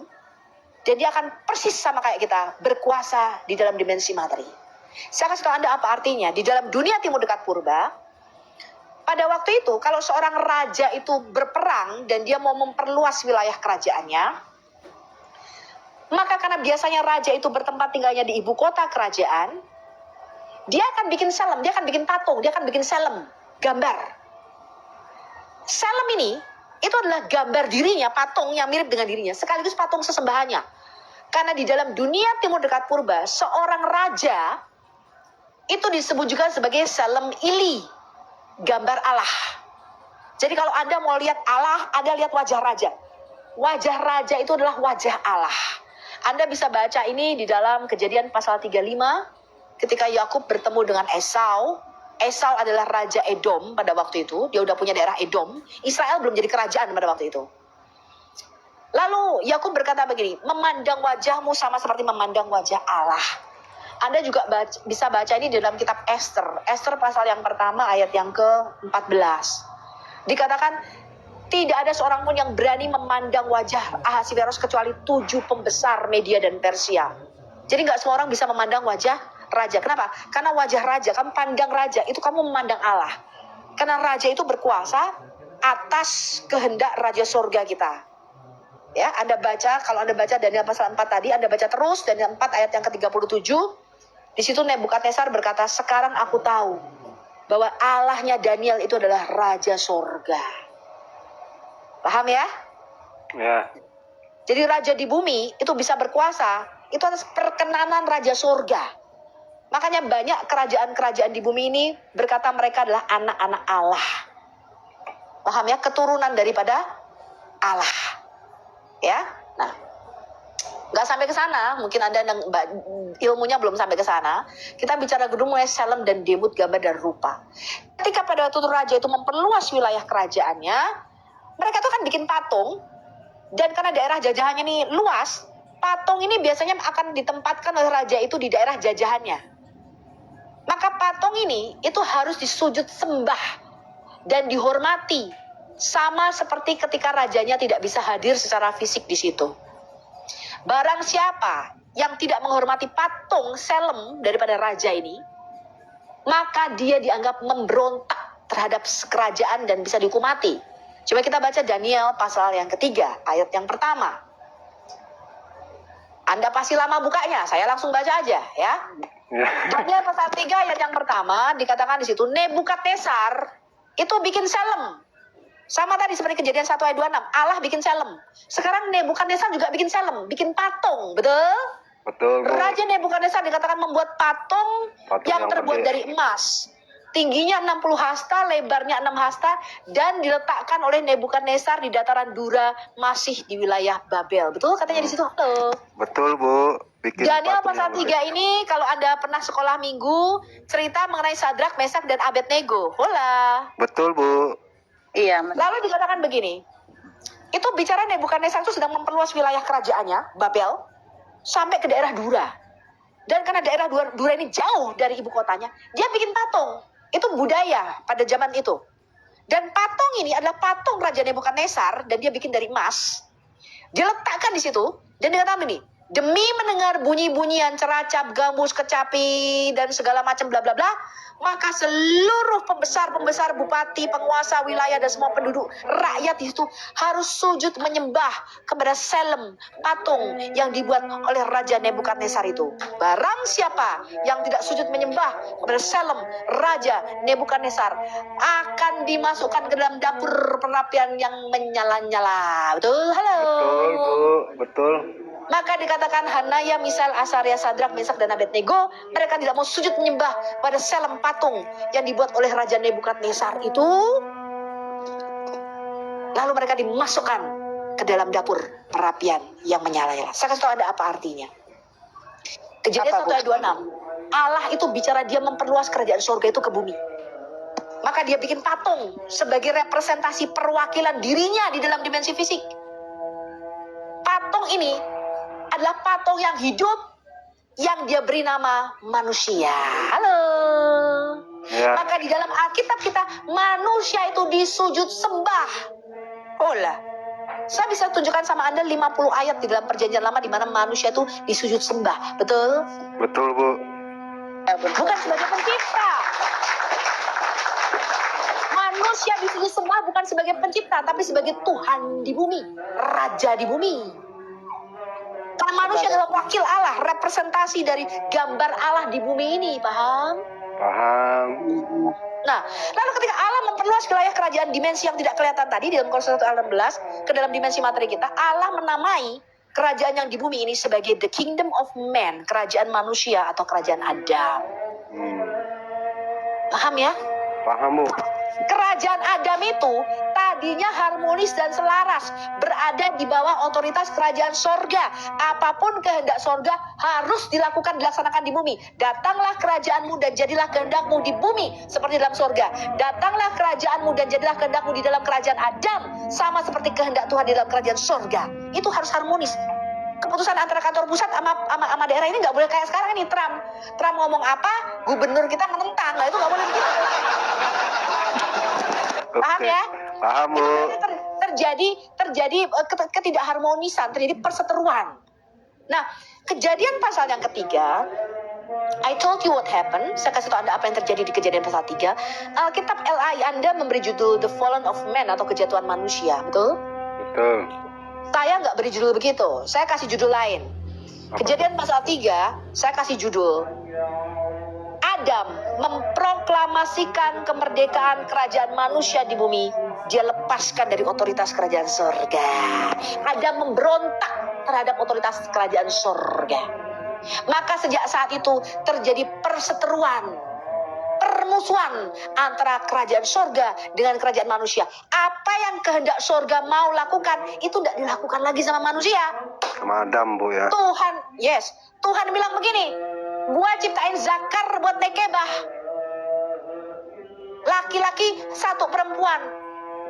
Dan dia akan persis sama kayak kita, berkuasa di dalam dimensi materi. Saya kasih tahu Anda apa artinya. Di dalam dunia timur dekat purba, pada waktu itu kalau seorang raja itu berperang dan dia mau memperluas wilayah kerajaannya, maka karena biasanya raja itu bertempat tinggalnya di ibu kota kerajaan, dia akan bikin selem, dia akan bikin patung, dia akan bikin selem, gambar. Selem ini, itu adalah gambar dirinya, patung yang mirip dengan dirinya, sekaligus patung sesembahannya. Karena di dalam dunia timur dekat purba, seorang raja itu disebut juga sebagai Selem Ili, gambar Allah. Jadi kalau Anda mau lihat Allah, Anda lihat wajah raja. Wajah raja itu adalah wajah Allah. Anda bisa baca ini di dalam Kejadian pasal 35, ketika Yakub bertemu dengan Esau. Esau adalah raja Edom pada waktu itu, dia udah punya daerah Edom. Israel belum jadi kerajaan pada waktu itu. Lalu Yakub berkata begini, memandang wajahmu sama seperti memandang wajah Allah. Anda juga bisa baca ini di dalam kitab Esther. Esther pasal yang pertama ayat yang ke-14. Dikatakan, tidak ada seorang pun yang berani memandang wajah Ahasiveros kecuali 7 pembesar Media dan Persia. Jadi nggak semua orang bisa memandang wajah raja. Kenapa? Karena wajah raja, kamu pandang raja, itu kamu memandang Allah. Karena raja itu berkuasa atas kehendak raja surga kita. Ya, Anda baca, kalau Anda baca Daniel pasal 4 tadi, Anda baca terus Daniel 4 ayat yang ke-37. Di situ Nebukadnezar berkata, sekarang aku tahu bahwa Allahnya Daniel itu adalah raja surga. Paham ya? Ya. Jadi raja di bumi itu bisa berkuasa, itu atas perkenanan raja surga. Makanya banyak kerajaan-kerajaan di bumi ini berkata mereka adalah anak-anak Allah. Paham ya? Keturunan daripada Allah. Ya, nah, nggak sampai ke sana. Mungkin Anda ilmunya belum sampai ke sana. Kita bicara gedung mulai Selem dan Demut, gambar dan rupa. Ketika pada waktu itu raja itu memperluas wilayah kerajaannya, mereka tuh kan bikin patung, dan karena daerah jajahannya ini luas, patung ini biasanya akan ditempatkan oleh raja itu di daerah jajahannya. Maka patung ini itu harus disujud sembah dan dihormati, sama seperti ketika rajanya tidak bisa hadir secara fisik di situ. Barang siapa yang tidak menghormati patung Selem daripada raja ini, maka dia dianggap memberontak terhadap kerajaan dan bisa dihukum mati. Coba kita baca Daniel pasal yang ketiga, ayat yang pertama. Anda pasti lama bukanya, saya langsung baca aja ya. Daniel pasal 3 ayat yang pertama dikatakan di situ, Nebukadnezar itu bikin Selem. Sama tadi seperti Kejadian 1 ayat 26, Allah bikin Selem. Sekarang Nebukadnezar juga bikin Selem, bikin patung, betul? Betul, Bu. Raja Nebukadnezar dikatakan membuat patung yang terbuat dari emas. Tingginya 60 hasta, lebarnya 6 hasta, dan diletakkan oleh Nebukadnezar di dataran Dura, masih di wilayah Babel. Betul katanya di situ? Halo. Betul, Bu. Bikin Daniel patung pasal yang 3 ini, kalau Anda pernah sekolah minggu, cerita mengenai Sadrak, Mesak, dan Abednego. Hola. Betul, Bu. Iya. Lalu dikatakan begini, itu bicara Nebukadnezar itu sedang memperluas wilayah kerajaannya, Babel, sampai ke daerah Dura. Dan karena daerah Dura ini jauh dari ibu kotanya, dia bikin patung. Itu budaya pada zaman itu. Dan patung ini adalah patung Raja Nebukadnezar, dan dia bikin dari emas. Diletakkan di situ, dan dikatakan begini, demi mendengar bunyi-bunyian ceracap, gambus, kecapi, dan segala macam bla bla bla, maka seluruh pembesar-pembesar, bupati, penguasa wilayah, dan semua penduduk rakyat di situ harus sujud menyembah kepada Selem, patung yang dibuat oleh Raja Nebukadnezar itu. Barang siapa yang tidak sujud menyembah kepada Selem, Raja Nebukadnezar, akan dimasukkan ke dalam dapur perapian yang menyala-nyala. Betul? Halo. Betul, Bu. Betul. Maka dikatakan Hanaya, Misael, Asaria, Sadrak, Mesak, dan Abednego, mereka tidak mau sujud menyembah pada Selem, patung yang dibuat oleh Raja Nebukadnezar itu. Lalu mereka dimasukkan ke dalam dapur perapian yang menyala-nyala. Saya kasih tahu Anda apa artinya. Kejadian 1 ayat 26. Allah itu bicara dia memperluas kerajaan surga itu ke bumi. Maka dia bikin patung sebagai representasi perwakilan dirinya di dalam dimensi fisik. Patung ini adalah patung yang hidup, yang dia beri nama manusia. Halo. Ya. Maka di dalam Alkitab kita, manusia itu disujud sembah. Olah. Saya bisa tunjukkan sama Anda 50 ayat di dalam Perjanjian Lama di mana manusia itu disujud sembah. Betul? Betul, Bu. Bukan sebagai pencipta. Manusia disujud sembah bukan sebagai pencipta, tapi sebagai Tuhan di bumi, Raja di bumi. Karena manusia adalah wakil Allah, representasi dari gambar Allah di bumi ini, paham? Paham. Nah, lalu ketika Allah memperluas wilayah kerajaan dimensi yang tidak kelihatan tadi, di dalam Kolose 1 ayat 16, ke dalam dimensi materi kita, Allah menamai kerajaan yang di bumi ini sebagai the kingdom of man, kerajaan manusia atau kerajaan Adam. Paham ya? Paham, Bu. Kerajaan Adam itu tadinya harmonis dan selaras, berada di bawah otoritas kerajaan sorga. Apapun kehendak sorga harus dilakukan, dilaksanakan di bumi. Datanglah kerajaanmu dan jadilah kehendakmu di bumi seperti dalam sorga. Datanglah kerajaanmu dan jadilah kehendakmu di dalam kerajaan Adam, sama seperti kehendak Tuhan di dalam kerajaan sorga. Itu harus harmonis. Keputusan antara kantor pusat sama daerah ini nggak boleh kayak sekarang ini Trump ngomong apa, gubernur kita menentang. Nah, itu nggak boleh begitu. Paham ya? Paham, Bu. Terjadi ketidakharmonisan, terjadi perseteruan. Nah, kejadian pasal yang ketiga, I told you what happened. Saya kasih tahu Anda apa yang terjadi di kejadian pasal 3. Alkitab LI Anda memberi judul The Fallen of Man atau kejatuhan manusia, betul? Betul. Saya nggak beri judul begitu. Saya kasih judul lain. Kejadian pasal 3, saya kasih judul Adam memproklamasikan kemerdekaan kerajaan manusia di bumi. Dia lepaskan dari otoritas kerajaan surga. Adam memberontak terhadap otoritas kerajaan surga. Maka sejak saat itu terjadi perseteruan, permusuhan antara kerajaan surga dengan kerajaan manusia. Apa yang kehendak surga mau lakukan, itu tidak dilakukan lagi sama manusia. Sama Adam, Bu ya. Tuhan bilang begini, gua ciptain zakar buat nekebah. Laki-laki satu perempuan.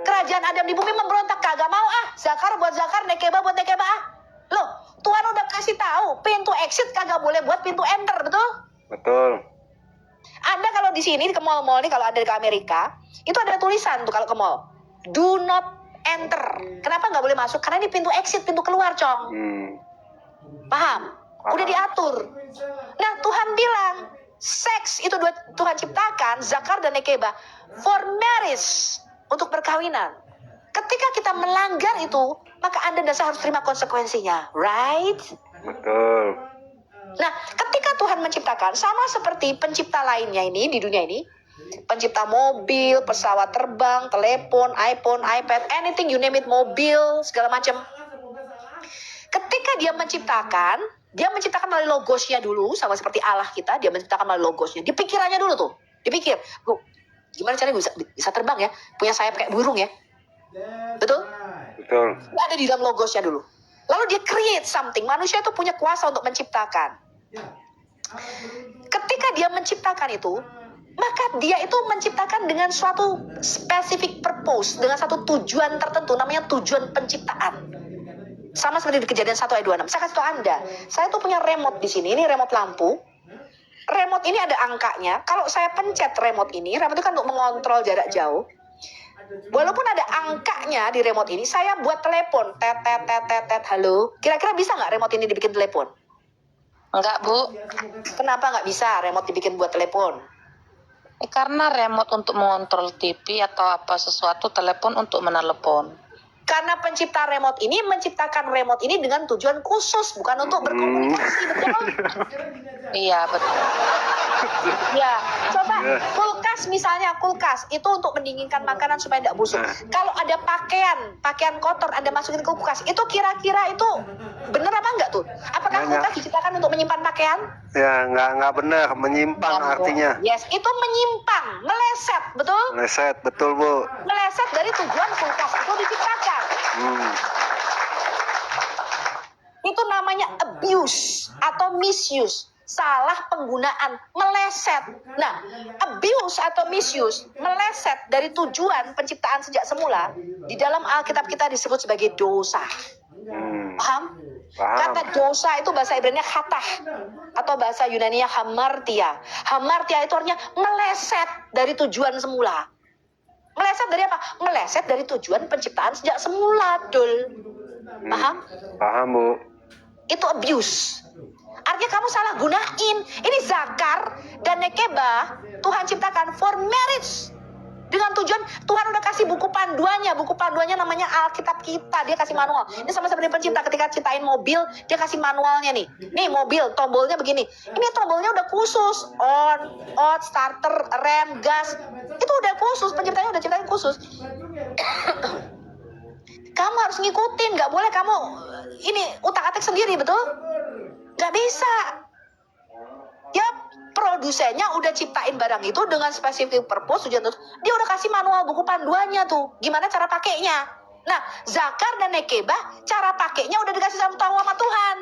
Kerajaan Adam di bumi memberontak, kagak mau zakar buat zakar, nekebah buat nekebah. Loh, Tuhan udah kasih tahu, pintu exit kagak boleh buat pintu enter, betul? Betul. Anda kalau di sini ke mall-mall nih, kalau Anda ke Amerika, itu ada tulisan tuh kalau ke mall, do not enter. Kenapa nggak boleh masuk? Karena ini pintu exit, pintu keluar, Cong. Paham? Udah diatur. Nah, Tuhan bilang, seks itu Tuhan ciptakan, zakar dan nekebah, for marriage, untuk perkawinan. Ketika kita melanggar itu, maka Anda dan saya harus terima konsekuensinya, right? Betul. Nah, ketika Tuhan menciptakan, sama seperti pencipta lainnya ini di dunia ini, pencipta mobil, pesawat terbang, telepon, iPhone, iPad, anything you name it, mobil, segala macam. Ketika dia menciptakan melalui logosnya dulu, sama seperti Allah kita, dia menciptakan melalui logosnya. Di pikirannya dulu tuh, dipikir, gimana caranya bisa terbang ya, punya sayap kayak burung ya, betul? Betul. Ada di dalam logosnya dulu. Lalu dia create something. Manusia itu punya kuasa untuk menciptakan. Ketika dia menciptakan itu, maka dia itu menciptakan dengan suatu specific purpose, dengan satu tujuan tertentu, namanya tujuan penciptaan. Sama seperti di Kejadian 1 ayat 26. Saya kasih tahu Anda, saya tuh punya remote di sini, ini remote lampu. Remote ini ada angkanya. Kalau saya pencet remote ini, remote itu kan untuk mengontrol jarak jauh. Walaupun ada angkanya di remote ini, saya buat telepon, tet, halo. Kira-kira bisa nggak remote ini dibikin telepon? Enggak, Bu. Kenapa nggak bisa remote dibikin buat telepon? Karena remote untuk mengontrol TV atau apa sesuatu, telepon untuk menelepon. Karena pencipta remote ini menciptakan remote ini dengan tujuan khusus, bukan untuk berkomunikasi, betul? Iya, betul. Ya, coba kulkas misalnya, kulkas itu untuk mendinginkan makanan supaya tidak busuk. Kalau ada pakaian kotor Anda masukin ke kulkas, itu kira-kira itu benar apa enggak tuh? Apakah kulkas diciptakan untuk menyimpan pakaian? Ya, nggak benar, menyimpang artinya. Yes, itu menyimpang, meleset, betul? Meleset, betul, Bu. Meleset dari tujuan kulkas itu diciptakan. Itu namanya abuse atau misuse. Salah penggunaan, meleset. Nah, abuse atau misuse, meleset dari tujuan penciptaan sejak semula, di dalam Alkitab kita disebut sebagai dosa. Paham? Kata dosa itu bahasa Ibrani khatah, atau bahasa Yunani hamartia. Hamartia itu artinya meleset dari tujuan semula. Meleset dari apa? Meleset dari tujuan penciptaan sejak semula, Dul. Paham? Paham, Bu. Itu abuse. Artinya kamu salah gunain. Ini zakar dan nekebah Tuhan ciptakan for marriage. Dengan tujuan, Tuhan udah kasih buku panduannya. Buku panduannya namanya Alkitab kita. Dia kasih manual. Ini sama seperti pencipta ketika ciptain mobil, dia kasih manualnya nih. Nih mobil, tombolnya begini. Ini tombolnya udah khusus. On, off, starter, rem, gas. Itu udah khusus. Penciptanya udah ciptain khusus. Kamu harus ngikutin. Gak boleh kamu ini utak-atik sendiri, betul? Nggak bisa. Ya, produsennya udah ciptain barang itu dengan spesifik purpose, tujuan terus. Dia udah kasih manual buku panduannya tuh, gimana cara pakainya. Nah, zakar dan nekebah, cara pakainya udah dikasih tahu sama Tuhan.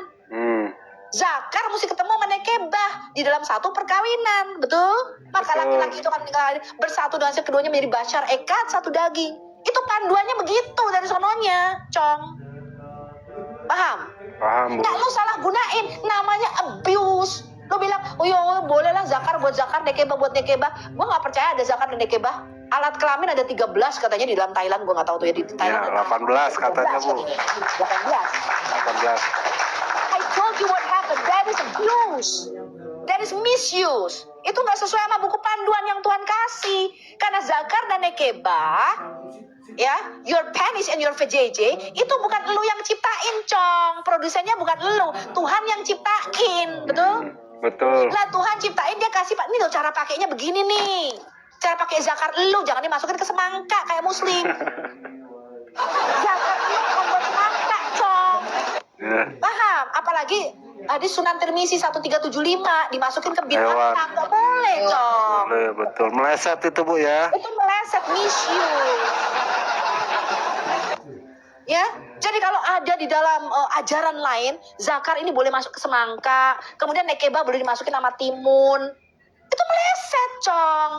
Zakar mesti ketemu sama nekebah di dalam satu perkawinan, betul? Maka laki-laki itu akan bersatu dengan keduanya menjadi bashar ekat satu daging. Itu panduannya begitu dari sononya, Cong. Paham? Paham, Bu. Nggak lu salah gunain, namanya abuse. Lu bilang, oh iya boleh lah zakar buat zakar, nekebah buat nekebah. Gua nggak percaya ada zakar dan nekebah. Alat kelamin ada 13 katanya di dalam Thailand, gua nggak tahu tuh ya di Thailand. Ya, 18 katanya, Bu. 18. I told you what happened. That is abuse. That is misuse. Itu nggak sesuai sama buku panduan yang Tuhan kasih. Karena zakar dan nekebah, ya, your penis and your vajayjay, itu bukan lu yang ciptain, Cong. Produsennya bukan lu, Tuhan yang ciptain, betul? Betul. Lah Tuhan ciptain, dia kasih, ini loh cara pakainya begini nih. Cara pakai zakar lu, jangan dimasukin ke semangka kayak muslim. Zakar lu bukan buat semangka, Cong. Paham? Apalagi hadis Sunan Tirmizi 1375 dimasukin ke binatang, nggak boleh, Cong. Boleh, betul. Meleset itu, Bu, ya. Itu meleset, misuse. Ya, jadi kalau ada di dalam ajaran lain, zakar ini boleh masuk ke semangka, kemudian nekebah boleh dimasukin sama timun, itu meleset, Cong.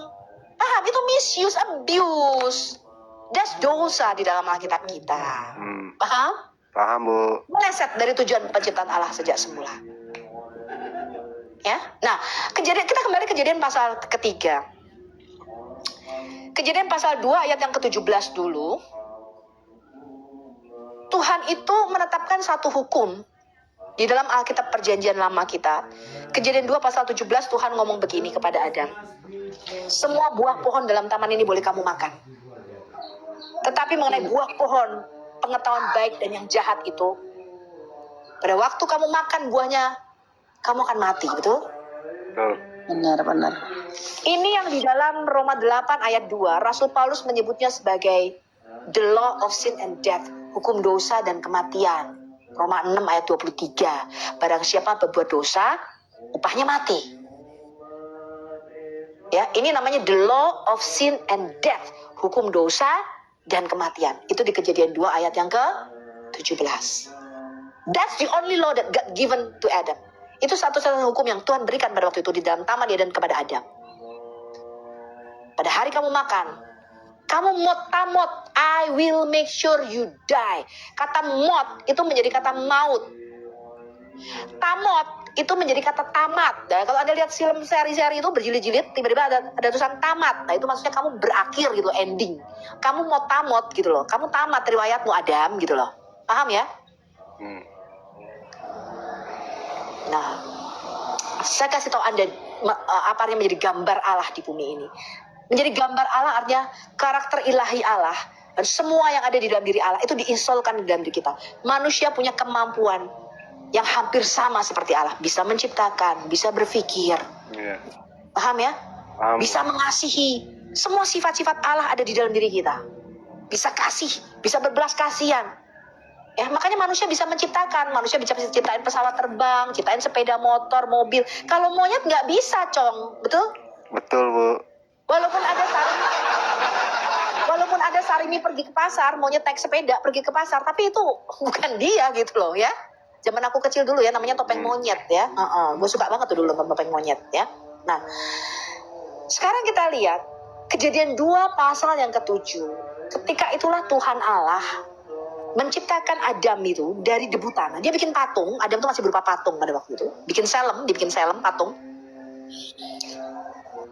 Paham? Itu misuse, abuse. That's dosa di dalam Alkitab kita. Paham? Paham, Bu. Meleset dari tujuan penciptaan Allah sejak semula. Ya, nah kita kembali kejadian pasal ketiga. Kejadian pasal 2 ayat yang ke-17 dulu. Tuhan itu menetapkan satu hukum di dalam Alkitab Perjanjian Lama kita. Kejadian 2 pasal 17 Tuhan ngomong begini kepada Adam. Semua buah pohon dalam taman ini boleh kamu makan. Tetapi mengenai buah pohon pengetahuan baik dan yang jahat itu, pada waktu kamu makan buahnya, kamu akan mati, betul? Betul. Benar. Ini yang di dalam Roma 8 ayat 2, Rasul Paulus menyebutnya sebagai the law of sin and death, hukum dosa dan kematian. Roma 6 ayat 23, barang siapa berbuat dosa, upahnya mati. Ya, ini namanya the law of sin and death, hukum dosa dan kematian. Itu di Kejadian 2 ayat yang ke-17. That's the only law that God given to Adam. Itu satu-satunya hukum yang Tuhan berikan pada waktu itu di dalam taman Eden kepada Adam. Pada hari kamu makan, kamu mot, I will make sure you die. Kata mot itu menjadi kata maut. Tamot itu menjadi kata tamat. Nah, kalau Anda lihat film seri-seri itu berjilid-jilid, tiba-tiba ada tulisan tamat. Nah, itu maksudnya kamu berakhir gitu, ending. Kamu mau tamot gitu loh. Kamu tamat riwayatmu Adam gitu loh. Paham ya? Nah, saya kasih tahu Anda apa yang menjadi gambar Allah di bumi ini. Menjadi gambar Allah artinya karakter ilahi Allah dan semua yang ada di dalam diri Allah itu diinstallkan di dalam diri kita. Manusia punya kemampuan yang hampir sama seperti Allah, bisa menciptakan, bisa berpikir. Paham ya? Paham. Bisa mengasihi. Semua sifat-sifat Allah ada di dalam diri kita. Bisa kasih, bisa berbelas kasihan. Ya, makanya manusia bisa menciptakan, manusia bisa ciptain pesawat terbang, ciptain sepeda motor, mobil. Kalau monyet nggak bisa, Cong, betul? Betul, Bu. Walaupun ada Sarimi pergi ke pasar, monyet naik sepeda pergi ke pasar, tapi itu bukan dia gitu loh ya. Zaman aku kecil dulu ya, namanya topeng monyet ya. Gue suka banget tuh dulu nonton topeng monyet ya. Nah, sekarang kita lihat Kejadian 2 pasal yang ke-7. Ketika itulah Tuhan Allah menciptakan Adam itu dari debu tanah. Dia bikin patung, Adam itu masih berupa patung pada waktu itu. Dibikin selem patung.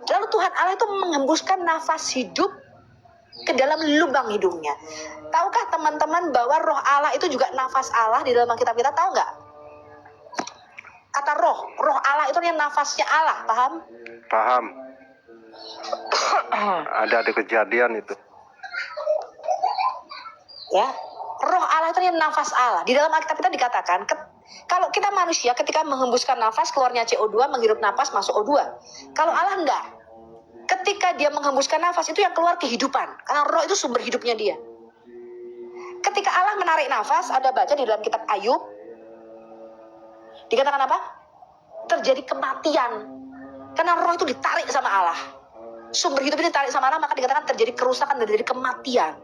Lalu Tuhan Allah itu menghembuskan nafas hidup ke dalam lubang hidungnya. Tahukah teman-teman bahwa roh Allah itu juga nafas Allah di dalam Alkitab kita, tahu nggak? Kata roh Allah itu yang nafasnya Allah, paham? Paham. Ada di Kejadian itu. Ya, roh Allah itu yang nafas Allah. Di dalam Alkitab kita dikatakan, kalau kita manusia ketika menghembuskan nafas keluarnya CO2, menghirup nafas masuk O2. Kalau Allah enggak. Ketika dia menghembuskan nafas itu yang keluar kehidupan. Karena roh itu sumber hidupnya dia. Ketika Allah menarik nafas, Anda baca di dalam kitab Ayub, dikatakan apa? Terjadi kematian. Karena roh itu ditarik sama Allah. Sumber hidup itu ditarik sama Allah, maka dikatakan terjadi kerusakan dan terjadi kematian.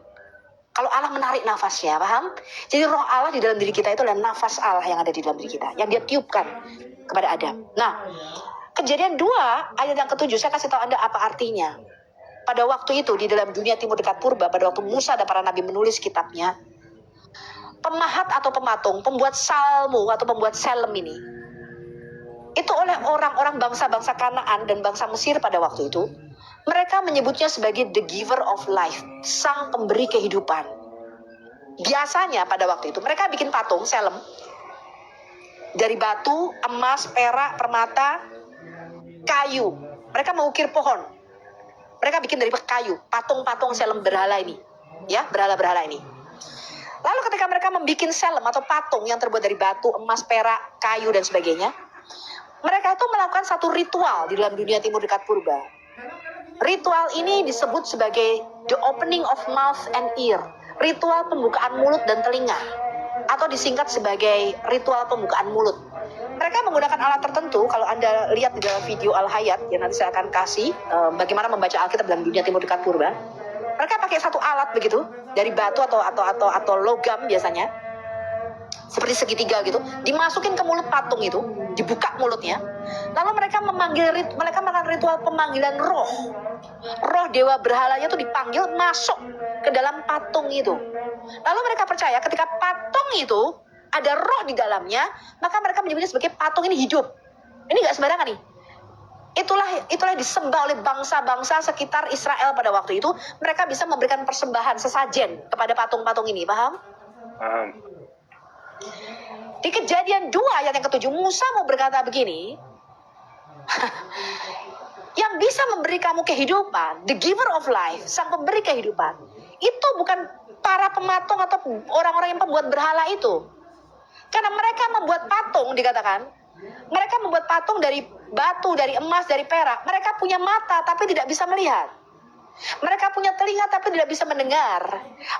Kalau Allah menarik nafasnya, paham? Jadi roh Allah di dalam diri kita itu adalah nafas Allah yang ada di dalam diri kita, yang dia tiupkan kepada Adam. Nah, Kejadian 2 ayat yang ke-7, saya kasih tahu Anda apa artinya. Pada waktu itu di dalam dunia timur dekat purba, pada waktu Musa dan para nabi menulis kitabnya, pemahat atau pematung, pembuat salmu atau pembuat selem ini, itu oleh orang-orang bangsa-bangsa Kanaan dan bangsa Mesir pada waktu itu, mereka menyebutnya sebagai the giver of life, sang pemberi kehidupan. Biasanya pada waktu itu mereka bikin patung selem dari batu, emas, perak, permata, kayu. Mereka mengukir pohon. Mereka bikin dari kayu, patung-patung selem berhala ini, ya, berhala-berhala ini. Lalu ketika mereka membuat selem atau patung yang terbuat dari batu, emas, perak, kayu dan sebagainya, mereka itu melakukan satu ritual di dalam dunia timur dekat purba. Ritual ini disebut sebagai the opening of mouth and ear, ritual pembukaan mulut dan telinga, atau disingkat sebagai ritual pembukaan mulut. Mereka menggunakan alat tertentu. Kalau Anda lihat di dalam video Al-Hayat, yang nanti saya akan kasih bagaimana membaca Alkitab dalam dunia timur dekat purba. Mereka pakai satu alat begitu dari batu atau logam biasanya, seperti segitiga gitu, dimasukin ke mulut patung itu, dibuka mulutnya. Lalu mereka melakukan ritual pemanggilan roh dewa berhalanya itu dipanggil masuk ke dalam patung itu. Lalu mereka percaya ketika patung itu ada roh di dalamnya, maka mereka menyebutnya sebagai patung ini hidup. Ini nggak sembarangan nih. Itulah disembah oleh bangsa-bangsa sekitar Israel pada waktu itu. Mereka bisa memberikan persembahan sesajen kepada patung-patung ini, paham? Paham. Di Kejadian 2 ayat yang ke-7, Musa mau berkata begini, yang bisa memberi kamu kehidupan, the giver of life, sang pemberi kehidupan, itu bukan para pematung atau orang-orang yang pembuat berhala itu. Karena mereka membuat patung, dikatakan, mereka membuat patung dari batu, dari emas, dari perak. Mereka punya mata tapi tidak bisa melihat. Mereka punya telinga tapi tidak bisa mendengar.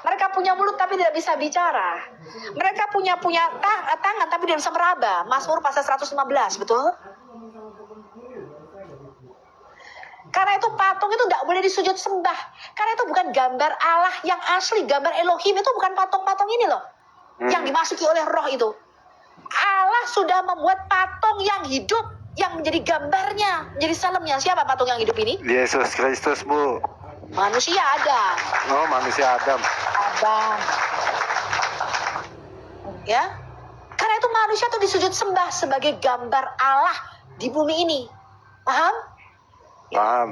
Mereka punya mulut tapi tidak bisa bicara. Mereka punya tangan tapi tidak bisa meraba. Mazmur pasal 115, betul? Karena itu patung itu tidak boleh disujud sembah. Karena itu bukan gambar Allah yang asli. Gambar Elohim itu bukan patung-patung ini loh, yang dimasuki oleh roh itu. Allah sudah membuat patung yang hidup, yang menjadi gambarnya, menjadi salemnya. Siapa patung yang hidup ini? Yesus Kristus, Bu. Manusia Adam. Oh, manusia Adam. Ya. Karena itu manusia itu disujud sembah sebagai gambar Allah di bumi ini. Paham? Paham.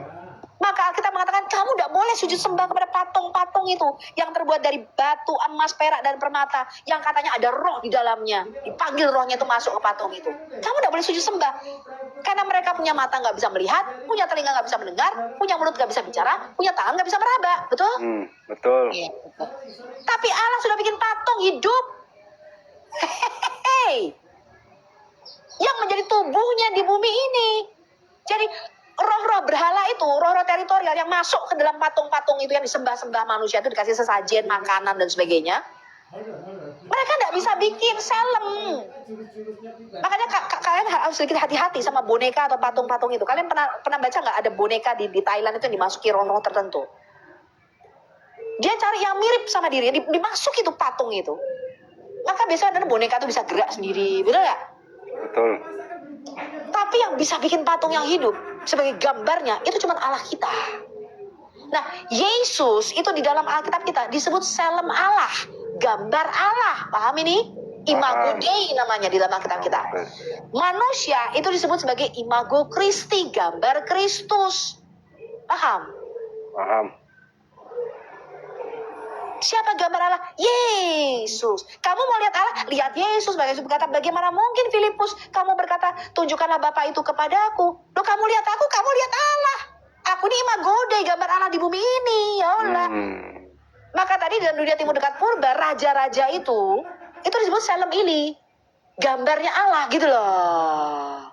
Maka Alkitab mengatakan kamu tidak boleh sujud sembah kepada patung-patung itu yang terbuat dari batu, emas, perak, dan permata, yang katanya ada roh di dalamnya. Dipanggil rohnya itu masuk ke patung itu. Kamu tidak boleh sujud sembah. Karena mereka punya mata nggak bisa melihat, punya telinga nggak bisa mendengar, punya mulut nggak bisa bicara, punya tangan nggak bisa meraba. Betul? Betul. Iya, betul. Tapi Allah sudah bikin patung hidup. Hehehe. Yang menjadi tubuhnya di bumi ini. Jadi roh-roh berhala itu, roh-roh teritorial yang masuk ke dalam patung-patung itu yang disembah-sembah manusia itu, dikasih sesajen, makanan dan sebagainya. Mereka tidak bisa bikin selem. Makanya kalian harus sedikit hati-hati sama boneka atau patung-patung itu. Kalian pernah baca nggak ada boneka di Thailand itu yang dimasuki roh-roh tertentu? Dia cari yang mirip sama dirinya, dimasuki itu patung itu. Maka biasanya ada boneka itu bisa gerak sendiri, betul nggak? Betul. Tapi yang bisa bikin patung yang hidup sebagai gambarnya itu cuma Allah kita. Nah, Yesus itu di dalam Alkitab kita disebut selem Allah, gambar Allah. Paham ini? Imago Dei namanya di dalam Alkitab kita. Manusia itu disebut sebagai imago Christi, gambar Kristus. Paham? Paham. Siapa gambar Allah? Yesus. Kamu mau lihat Allah? Lihat Yesus. Yesus berkata, bagaimana mungkin Filipus kamu berkata, tunjukkanlah Bapa itu kepadaku. Loh, kamu lihat aku, kamu lihat Allah. Aku ini imago Dei, gambar Allah di bumi ini. Ya Allah. Maka tadi dalam dunia timur dekat purba, raja-raja itu disebut selem ili. Gambarnya Allah gitu loh.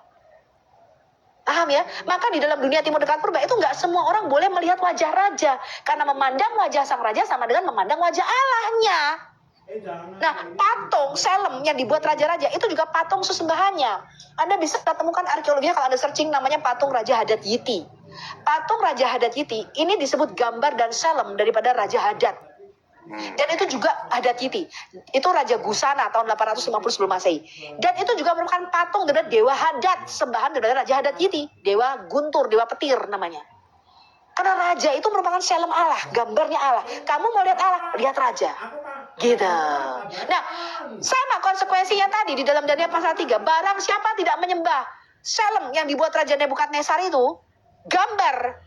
Paham ya? Maka di dalam dunia timur dekat purba itu nggak semua orang boleh melihat wajah raja. Karena memandang wajah sang raja sama dengan memandang wajah Allahnya. Jangan. Nah, patung Salem yang dibuat raja-raja itu juga patung sesembahannya. Anda bisa temukan arkeologinya kalau Anda searching namanya patung Raja Hadad Yiti. Patung Raja Hadad Yiti ini disebut gambar dan Salem daripada Raja Hadad. Dan itu juga Hadad Yiti. Itu Raja Gusana tahun 850 sebelum Masehi. Dan itu juga merupakan patung dari Dewa Hadad, sembahan dari Raja Hadad Yiti. Dewa Guntur, Dewa Petir namanya. Karena raja itu merupakan Salem Allah, gambarnya Allah. Kamu mau lihat Allah, lihat raja. Gitu. Nah, sama konsekuensinya tadi di dalam Daniel pasal 3. Barang siapa tidak menyembah Salem yang dibuat Raja Nebukadnezar itu, gambar.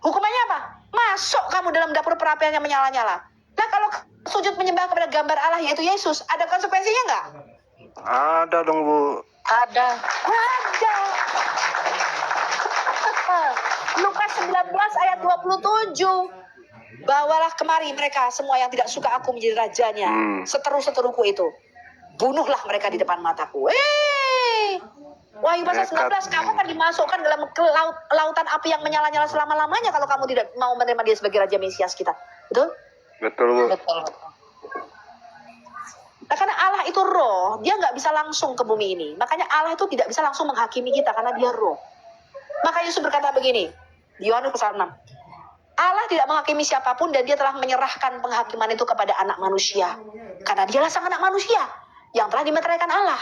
Hukumannya apa? Masuk kamu dalam dapur perapian yang menyala-nyala. Nah, kalau sujud menyembah kepada gambar Allah yaitu Yesus, ada konsekuensinya nggak? Ada dong, Bu. Ada. Ada. Lukas 19 ayat 27. Bawalah kemari mereka semua yang tidak suka aku menjadi rajanya. Seteru-seteruku itu. Bunuhlah mereka di depan mataku. Wahyu pasal 19, kamu akan dimasukkan dalam lautan api yang menyala-nyala selama-lamanya kalau kamu tidak mau menerima dia sebagai Raja Mesias kita. Betul? Betul, Bu. Betul. Nah, karena Allah itu roh, dia nggak bisa langsung ke bumi ini. Makanya Allah itu tidak bisa langsung menghakimi kita karena dia roh. Maka Yesus berkata begini, di Yohanes pasal 6. Allah tidak menghakimi siapapun dan dia telah menyerahkan penghakiman itu kepada anak manusia. Karena dialah sang anak manusia yang telah dimeteraikan Allah.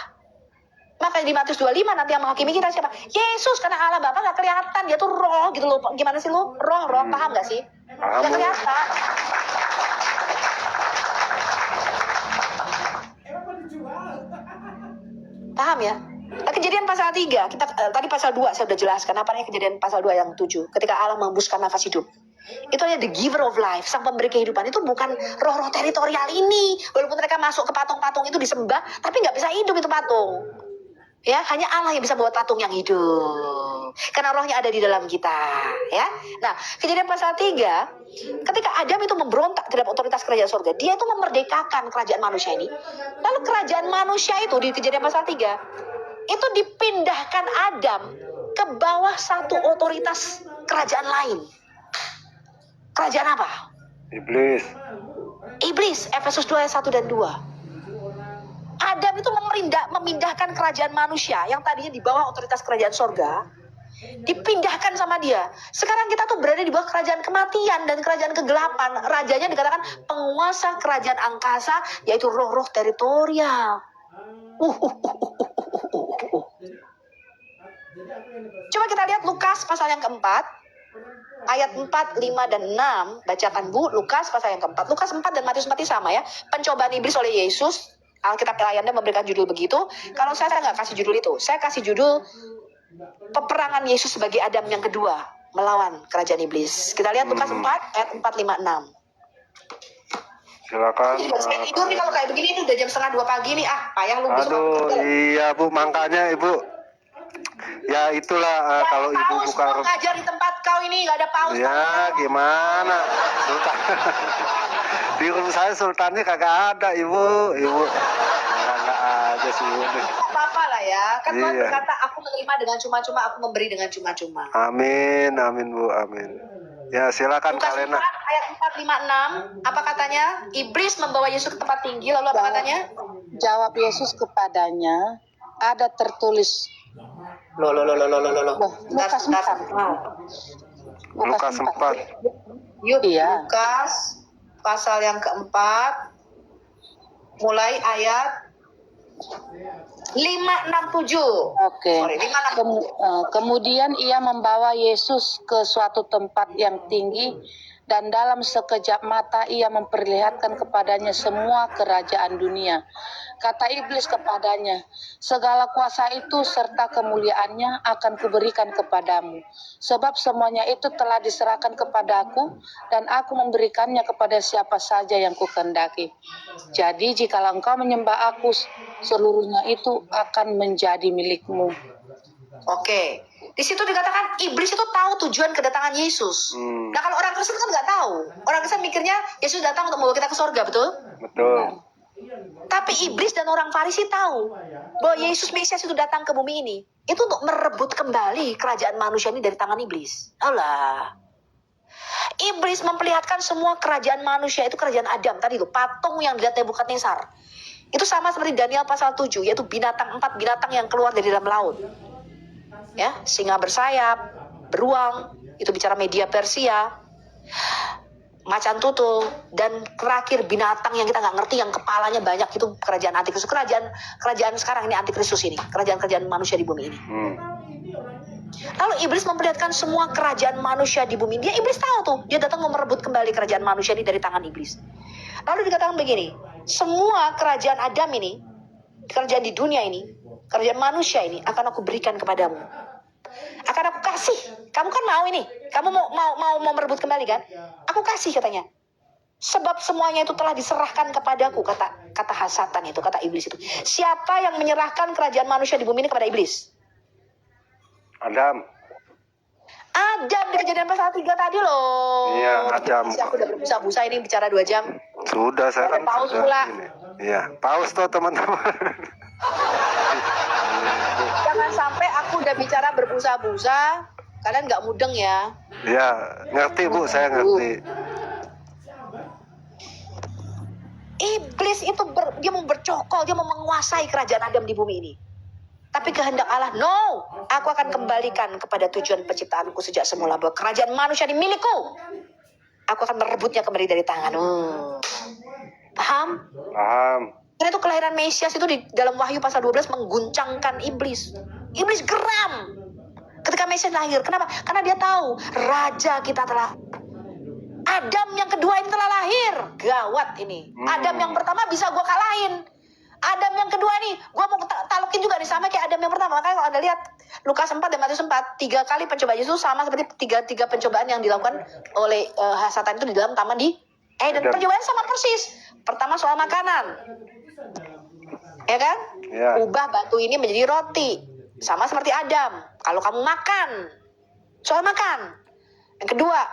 Maka di Matius 25 nanti yang menghakimi kita siapa? Yesus, karena Allah Bapa gak kelihatan, dia tuh roh gitu loh. Gimana sih lu? Roh, paham gak sih? Paham, Gak Bu. kelihatan. Kenapa dijual? Paham ya? Nah, Kejadian pasal 3, kita tadi pasal 2 saya sudah jelaskan apa namanya Kejadian pasal 2 yang 7. Ketika Allah menghembuskan nafas hidup. Itu hanya the giver of life, sang pemberi kehidupan. Itu bukan roh-roh teritorial ini. Walaupun mereka masuk ke patung-patung itu disembah, tapi nggak bisa hidup itu patung. Ya, hanya Allah yang bisa buat patung yang hidup. Karena rohnya ada di dalam kita, ya. Nah, Kejadian pasal 3, ketika Adam itu memberontak terhadap otoritas kerajaan surga, dia itu memerdekakan kerajaan manusia ini. Lalu kerajaan manusia itu di Kejadian pasal 3 itu dipindahkan Adam ke bawah satu otoritas kerajaan lain. Kerajaan apa? Iblis. Iblis, Efesus 2 ayat 1 dan 2. Adam itu memindahkan kerajaan manusia yang tadinya di bawah otoritas kerajaan sorga, dipindahkan sama dia. Sekarang kita tuh berada di bawah kerajaan kematian dan kerajaan kegelapan. Rajanya dikatakan penguasa kerajaan angkasa, yaitu roh-roh teritorial. Coba kita lihat Lukas pasal yang keempat, ayat 4, 5, dan 6. Bacakan Bu, Lukas pasal yang keempat. Lukas 4 dan Matius 4 sama ya. Pencobaan iblis oleh Yesus. Alkitab layannya memberikan judul begitu. Kalau saya nggak kasih judul itu. Saya kasih judul peperangan Yesus sebagai Adam yang kedua melawan kerajaan iblis. Kita lihat Lukas 4 ayat 4, 5, 6. Silakan. Saya tidur nih kalau kayak begini nih udah jam 1:30 pagi nih. Payah lu besok. Aduh, iya Bu, makanya Ibu. Ya itulah kalau Ibu paus buka mau ngajar di tempat kau ini nggak ada paus. ya gimana Sultan. Di rumah saya sultannya kagak ada Ibu. Nggak ada sih Ibu. Apa-apa lah ya. Kan Tuhan Iya. berkata aku menerima dengan cuma-cuma, aku memberi dengan cuma-cuma. Amin Bu, amin. Ya silakan Lukas Kalena. 4 ayat 4, 5, 6. Apa katanya? Iblis membawa Yesus ke tempat tinggi. Lalu apa katanya? Jawab Yesus kepadanya, ada tertulis. Loh. Lukas 4. Lukas 4. Yuk, Iya. Lukas pasal yang keempat, mulai ayat 567. Oke. Sorry, 567. Kemudian ia membawa Yesus ke suatu tempat yang tinggi dan dalam sekejap mata ia memperlihatkan kepadanya semua kerajaan dunia. Kata iblis kepadanya, segala kuasa itu serta kemuliaannya akan kuberikan kepadamu, sebab semuanya itu telah diserahkan kepadaku dan aku memberikannya kepada siapa saja yang kukehendaki. Jadi jikalau engkau menyembah aku, seluruhnya itu akan menjadi milikmu. Oke. Di situ dikatakan iblis itu tahu tujuan kedatangan Yesus. Nah, kalau orang Kristen kan nggak tahu. Orang Kristen mikirnya Yesus datang untuk membawa kita ke surga, betul? Betul. Tapi iblis dan orang Farisi tahu bahwa Yesus Mesias itu datang ke bumi ini itu untuk merebut kembali kerajaan manusia ini dari tangan iblis. Allah. Iblis memperlihatkan semua kerajaan manusia itu kerajaan Adam. Tadi itu patung yang dilihat Nebukadnezar. Itu sama seperti Daniel pasal 7, yaitu binatang 4 binatang yang keluar dari dalam laut. Ya, singa bersayap, beruang, itu bicara media Persia, macan tutul, dan terakhir binatang yang kita nggak ngerti yang kepalanya banyak, itu kerajaan antikristus. Kerajaan sekarang ini antikristus ini, kerajaan manusia di bumi ini. Lalu iblis memperlihatkan semua kerajaan manusia di bumi. Iblis tahu tuh, dia datang mau merebut kembali kerajaan manusia ini dari tangan iblis. Lalu dikatakan begini, semua kerajaan Adam ini, kerajaan di dunia ini, kerajaan manusia ini akan aku berikan kepadamu. Akan aku kasih. Kamu kan mau ini, kamu mau merebut kembali kan? Aku kasih katanya. Sebab semuanya itu telah diserahkan kepadaku, kata Satan itu, kata iblis itu. Siapa yang menyerahkan kerajaan manusia di bumi ini kepada iblis? Adam Adam di Kejadian pasal 3 tadi loh. Iya, Adam. Aku udah berbusa-busa ini bicara 2 jam. Sudah, saya kan paus sudah pula. ini. Iya, paus tuh teman-teman. Jangan sampai aku udah bicara berbusa-busa, kalian nggak mudeng ya. Iya, ngerti Bu, saya ngerti. Iblis itu dia mau bercokol, dia mau menguasai kerajaan Adam di bumi ini. Tapi kehendak Allah, no, aku akan kembalikan kepada tujuan penciptaanku sejak semula, bahwa kerajaan manusia ini milikku. Aku akan merebutnya kembali dari tanganmu. Paham? Paham. Karena itu kelahiran Mesias itu di dalam Wahyu pasal 12 mengguncangkan iblis. Iblis geram ketika Mesias lahir. Kenapa? Karena dia tahu raja kita telah, Adam yang kedua ini telah lahir. Gawat ini. Adam yang pertama bisa gue kalahin. Adam yang kedua ini gue mau talukin juga nih, sama kayak Adam yang pertama. Makanya kalau Anda lihat Lukas 4 dan Matius 4, 3 kali pencobaan Yesus sama seperti tiga pencobaan yang dilakukan oleh Satan itu di dalam taman di Eden. Percobaan sama persis. Pertama soal makanan, ya kan? Ya. Ubah batu ini menjadi roti, sama seperti Adam. Kalau kamu makan, soal makan. Yang kedua,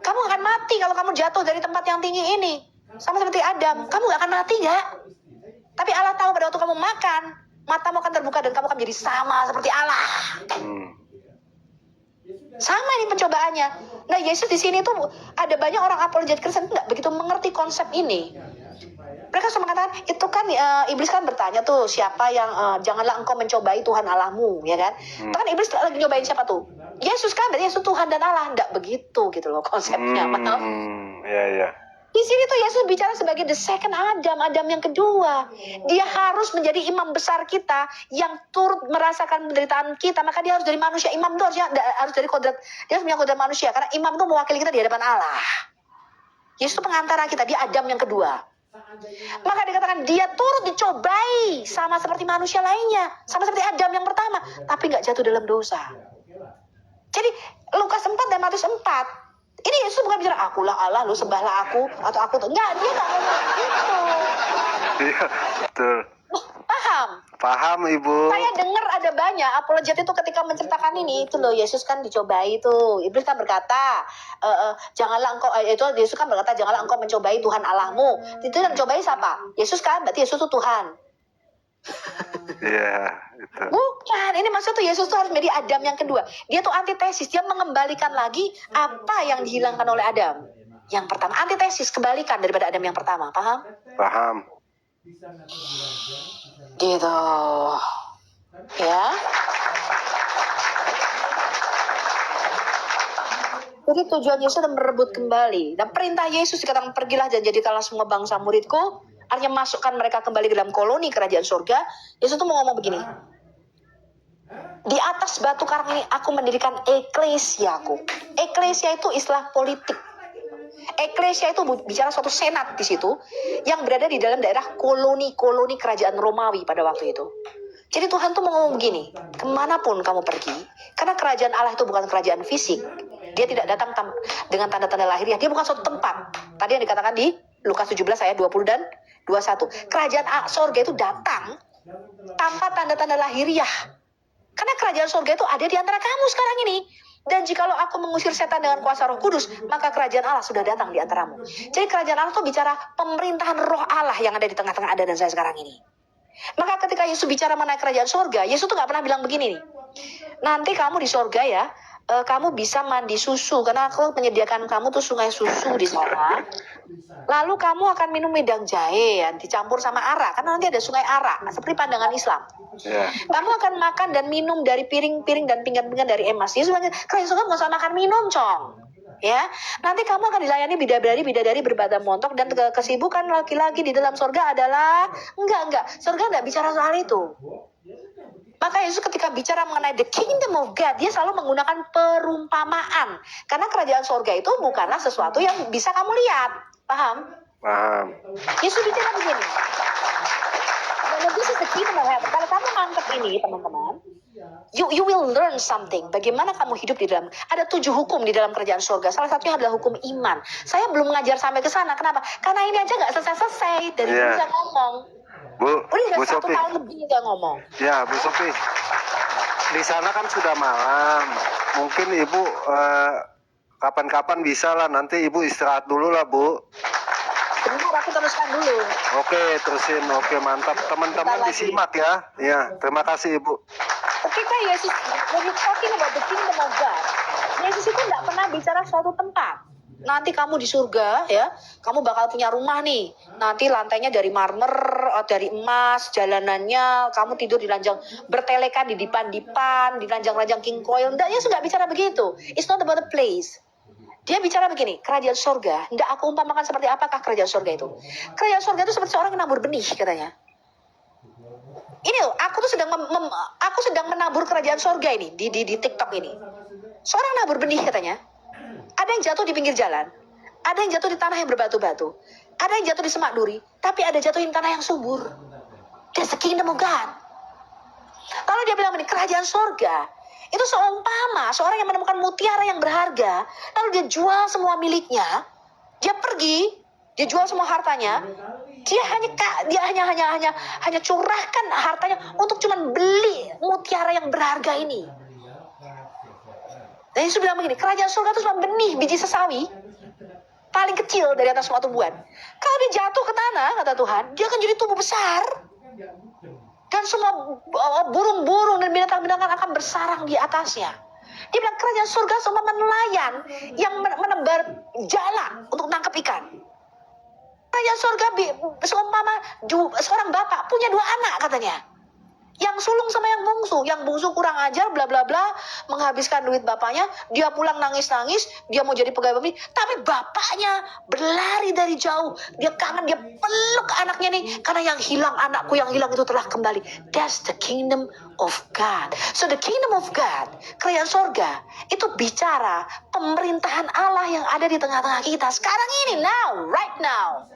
kamu akan mati kalau kamu jatuh dari tempat yang tinggi ini, sama seperti Adam. Kamu gak akan mati gak? Tapi Allah tahu pada waktu kamu makan, matamu akan terbuka dan kamu akan menjadi sama seperti Allah. Sama ini pencobaannya. Nah, Yesus di sini tuh ada banyak orang apologet Kristen nggak begitu mengerti konsep ini. Mereka cuma mengatakan itu kan iblis kan bertanya tuh, siapa yang janganlah engkau mencobai Tuhan Allahmu, ya kan? Itu kan iblis lagi nyobain siapa tuh? Yesus kan, berarti Yesus Tuhan dan Allah. Nggak begitu gitu loh konsepnya. Maaf. Iya. Di sini tuh Yesus bicara sebagai the second Adam, Adam yang kedua. Dia harus menjadi imam besar kita yang turut merasakan penderitaan kita. Maka dia harus dari manusia. Imam itu harus dari kodrat. Dia harus punya kodrat manusia. Karena imam itu mewakili kita di hadapan Allah. Yesus itu pengantara kita. Dia Adam yang kedua. Maka dikatakan dia turut dicobai sama seperti manusia lainnya. Sama seperti Adam yang pertama. Tapi gak jatuh dalam dosa. Jadi Lukas 4 dan Matius 4. Ini Yesus bukan bicara akulah Allah, lu sembahlah aku atau aku tuh. Enggak, dia enggak ngomong gitu. Iya, betul. Paham? Paham, Ibu. Saya dengar ada banyak apologet itu ketika menceritakan ini, itu loh Yesus kan dicobai tuh. Iblis kan berkata, janganlah engkau itu Yesus kan berkata janganlah engkau mencobai Tuhan Allahmu. Itu yang mencobai siapa? Yesus kan, berarti Yesus itu Tuhan. Iya, itu. Bukan, ini maksud tuh Yesus tuh harus menjadi Adam yang kedua. Dia tuh antitesis, dia mengembalikan lagi apa yang dihilangkan oleh Adam yang pertama. Antitesis, kebalikan daripada Adam yang pertama, paham? Paham. Gitu. Ya. Jadi tujuan Yesus adalah merebut kembali. Dan perintah Yesus dikatakan pergilah dan jadikanlah semua bangsa muridku. Artinya masukkan mereka kembali ke dalam koloni kerajaan surga. Yesus tuh mau ngomong begini. Di atas batu karang ini aku mendirikan eklesiaku. Eklesia itu istilah politik. Eklesia itu bicara suatu senat di situ yang berada di dalam daerah koloni-koloni kerajaan Romawi pada waktu itu. Jadi Tuhan tuh mau ngomong begini, kemanapun kamu pergi, karena kerajaan Allah itu bukan kerajaan fisik. Dia tidak datang dengan tanda-tanda lahiriah. Dia bukan suatu tempat. Tadi yang dikatakan di Lukas 17 ayat 20 dan 21. Kerajaan surga itu datang tanpa tanda-tanda lahiriah. Karena kerajaan surga itu ada di antara kamu sekarang ini. Dan jikalau aku mengusir setan dengan kuasa Roh Kudus, maka kerajaan Allah sudah datang di antaramu. Jadi kerajaan Allah itu bicara pemerintahan Roh Allah yang ada di tengah-tengah Anda dan saya sekarang ini. Maka ketika Yesus bicara mengenai kerajaan surga, Yesus tuh gak pernah bilang begini nih. Nanti kamu di surga ya, kamu bisa mandi susu karena aku menyediakan kamu tuh sungai susu di sana. Lalu kamu akan minum wedang jahe ya, dicampur sama arak karena nanti ada sungai arak seperti pandangan Islam. Ya. Kamu akan makan dan minum dari piring-piring dan pinggan-pinggan dari emas. Yesus bilang, kerajaan surga nggak usah makan minum, Cong. Ya, nanti kamu akan dilayani bidadari berbadan montok dan kesibukan laki-laki di dalam surga adalah enggak. Surga enggak bicara soal itu. Maka Yesus ketika bicara mengenai the kingdom of God, dia selalu menggunakan perumpamaan. Karena kerajaan surga itu bukanlah sesuatu yang bisa kamu lihat. Paham? Paham. Yesus bicara begini. Nah, this is the kingdom of heaven. Kalau kamu nangkep ini, teman-teman, you will learn something. Bagaimana kamu hidup di dalam. Ada 7 hukum di dalam kerajaan surga. Salah satunya adalah hukum iman. Saya belum mengajar sampai ke sana. Kenapa? Karena ini aja nggak selesai-selesai. Dari Iya. bisa ngomong. Bu Udah 1 Sophie. tahun lebih nggak ngomong. Ya, Bu Sophie. Di sana kan sudah malam. Mungkin Ibu kapan-kapan bisa lah. Nanti Ibu istirahat dulu lah, Bu. Bentar, aku teruskan dulu. Oke, terusin. Oke, mantap. Teman-teman Bentar lagi. disimak ya. Ya, terima kasih Ibu. Ketika Yesus, when you talking about the kingdom of God, Yesus itu nggak pernah bicara suatu tempat. Nanti kamu di surga ya, kamu bakal punya rumah nih. Nanti lantainya dari marmer, dari emas, jalanannya, kamu tidur di ranjang bertelekan di dipan-dipan, di ranjang-ranjang king coil. Nggak, Yesus nggak bicara begitu. It's not about the place. Dia bicara begini, kerajaan surga. Nggak aku umpamakan seperti apakah kerajaan surga itu. Kerajaan surga itu seperti seorang yang nabur benih katanya. Ini loh, aku tuh sedang menabur kerajaan surga ini di TikTok ini. Seorang nabur benih katanya. Ada yang jatuh di pinggir jalan, ada yang jatuh di tanah yang berbatu-batu, ada yang jatuh di semak duri, tapi ada jatuh di tanah yang subur. That's the kingdom of God. Kalau dia bilang ini kerajaan surga, itu seumpama seorang yang menemukan mutiara yang berharga, lalu dia jual semua miliknya, dia pergi, dia jual semua hartanya, dia hanya curahkan hartanya untuk cuman beli mutiara yang berharga ini. Dan Yesus bilang begini, kerajaan surga itu cuma benih biji sesawi paling kecil dari atas semua tumbuhan. Kalau dia jatuh ke tanah, kata Tuhan, dia akan jadi tumbuh besar. Dan semua burung-burung dan binatang-binatang akan bersarang di atasnya. Dia bilang kerajaan surga seumpama nelayan yang menebar jala untuk nangkep ikan. Kerajaan surga seumpama seorang bapak punya 2 anak katanya. Yang sulung sama yang bungsu kurang ajar, bla bla bla, menghabiskan duit bapaknya, dia pulang nangis-nangis, dia mau jadi pegawai pabrik, tapi bapaknya berlari dari jauh, dia kangen, dia peluk anaknya nih, karena anakku yang hilang itu telah kembali. That's the kingdom of God. So the kingdom of God, kerajaan surga, itu bicara pemerintahan Allah yang ada di tengah-tengah kita sekarang ini, right now.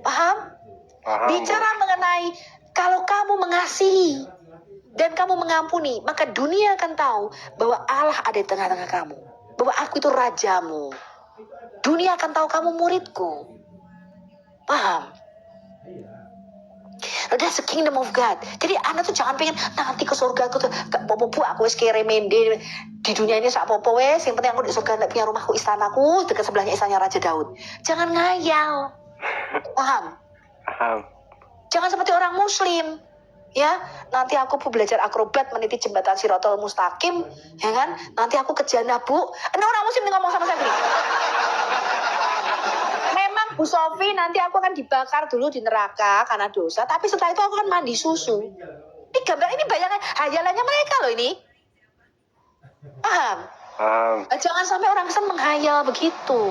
Paham? Paham. Bicara mengenai kalau kamu mengasihi dan kamu mengampuni, maka dunia akan tahu bahwa Allah ada di tengah-tengah kamu. Bahwa aku itu rajamu. Dunia akan tahu kamu muridku. Paham? That's the kingdom of God. Jadi Anda tuh jangan pengen nanti ke surga aku tuh popo aku wis kere mende di dunia ini sak popo wis, yang penting aku di surga punya rumahku, istanaku, dekat sebelahnya istana Raja Daud. Jangan ngayal. Paham? Paham. Jangan seperti orang muslim, ya. Nanti aku belajar akrobat meniti jembatan Sirotol Mustaqim, ya kan? Nanti aku ke jannah, Bu. Nah, orang muslim ngomong sama saya begini. Memang Bu Sofi, nanti aku akan dibakar dulu di neraka karena dosa, tapi setelah itu aku akan mandi susu. Ini gambar, ini bayangan hayalannya mereka loh ini. Paham? Paham. Jangan sampai orang Kristen menghayal begitu.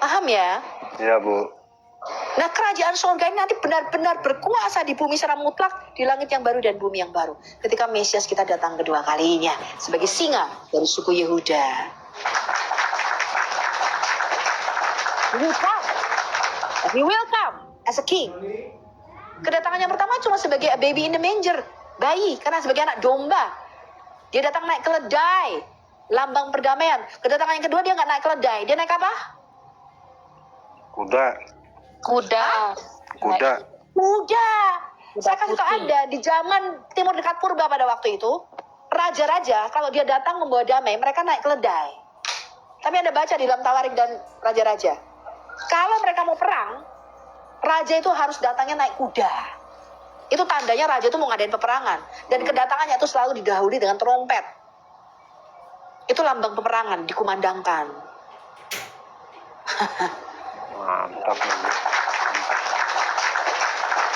Paham ya? Ya, Bu. Nah, kerajaan surga ini nanti benar-benar berkuasa di bumi secara mutlak, di langit yang baru dan bumi yang baru. Ketika Mesias kita datang kedua kalinya sebagai singa dari suku Yehuda. He will come as a king. Kedatangannya pertama cuma sebagai a baby in the manger, bayi, karena sebagai anak domba. Dia datang naik keledai, lambang perdamaian. Kedatangan yang kedua dia nggak naik keledai, dia naik apa? Kuda. Kuda. Kuda. Saya kasih tau putih. Anda, di zaman Timur Dekat Purba pada waktu itu, raja-raja kalau dia datang membawa damai, mereka naik keledai. Tapi Anda baca di dalam Tawarik dan Raja-Raja, kalau mereka mau perang, raja itu harus datangnya naik kuda. Itu tandanya raja itu mau ngadain peperangan. Dan kedatangannya itu selalu didahului dengan trompet. Itu lambang peperangan dikumandangkan. Mantap.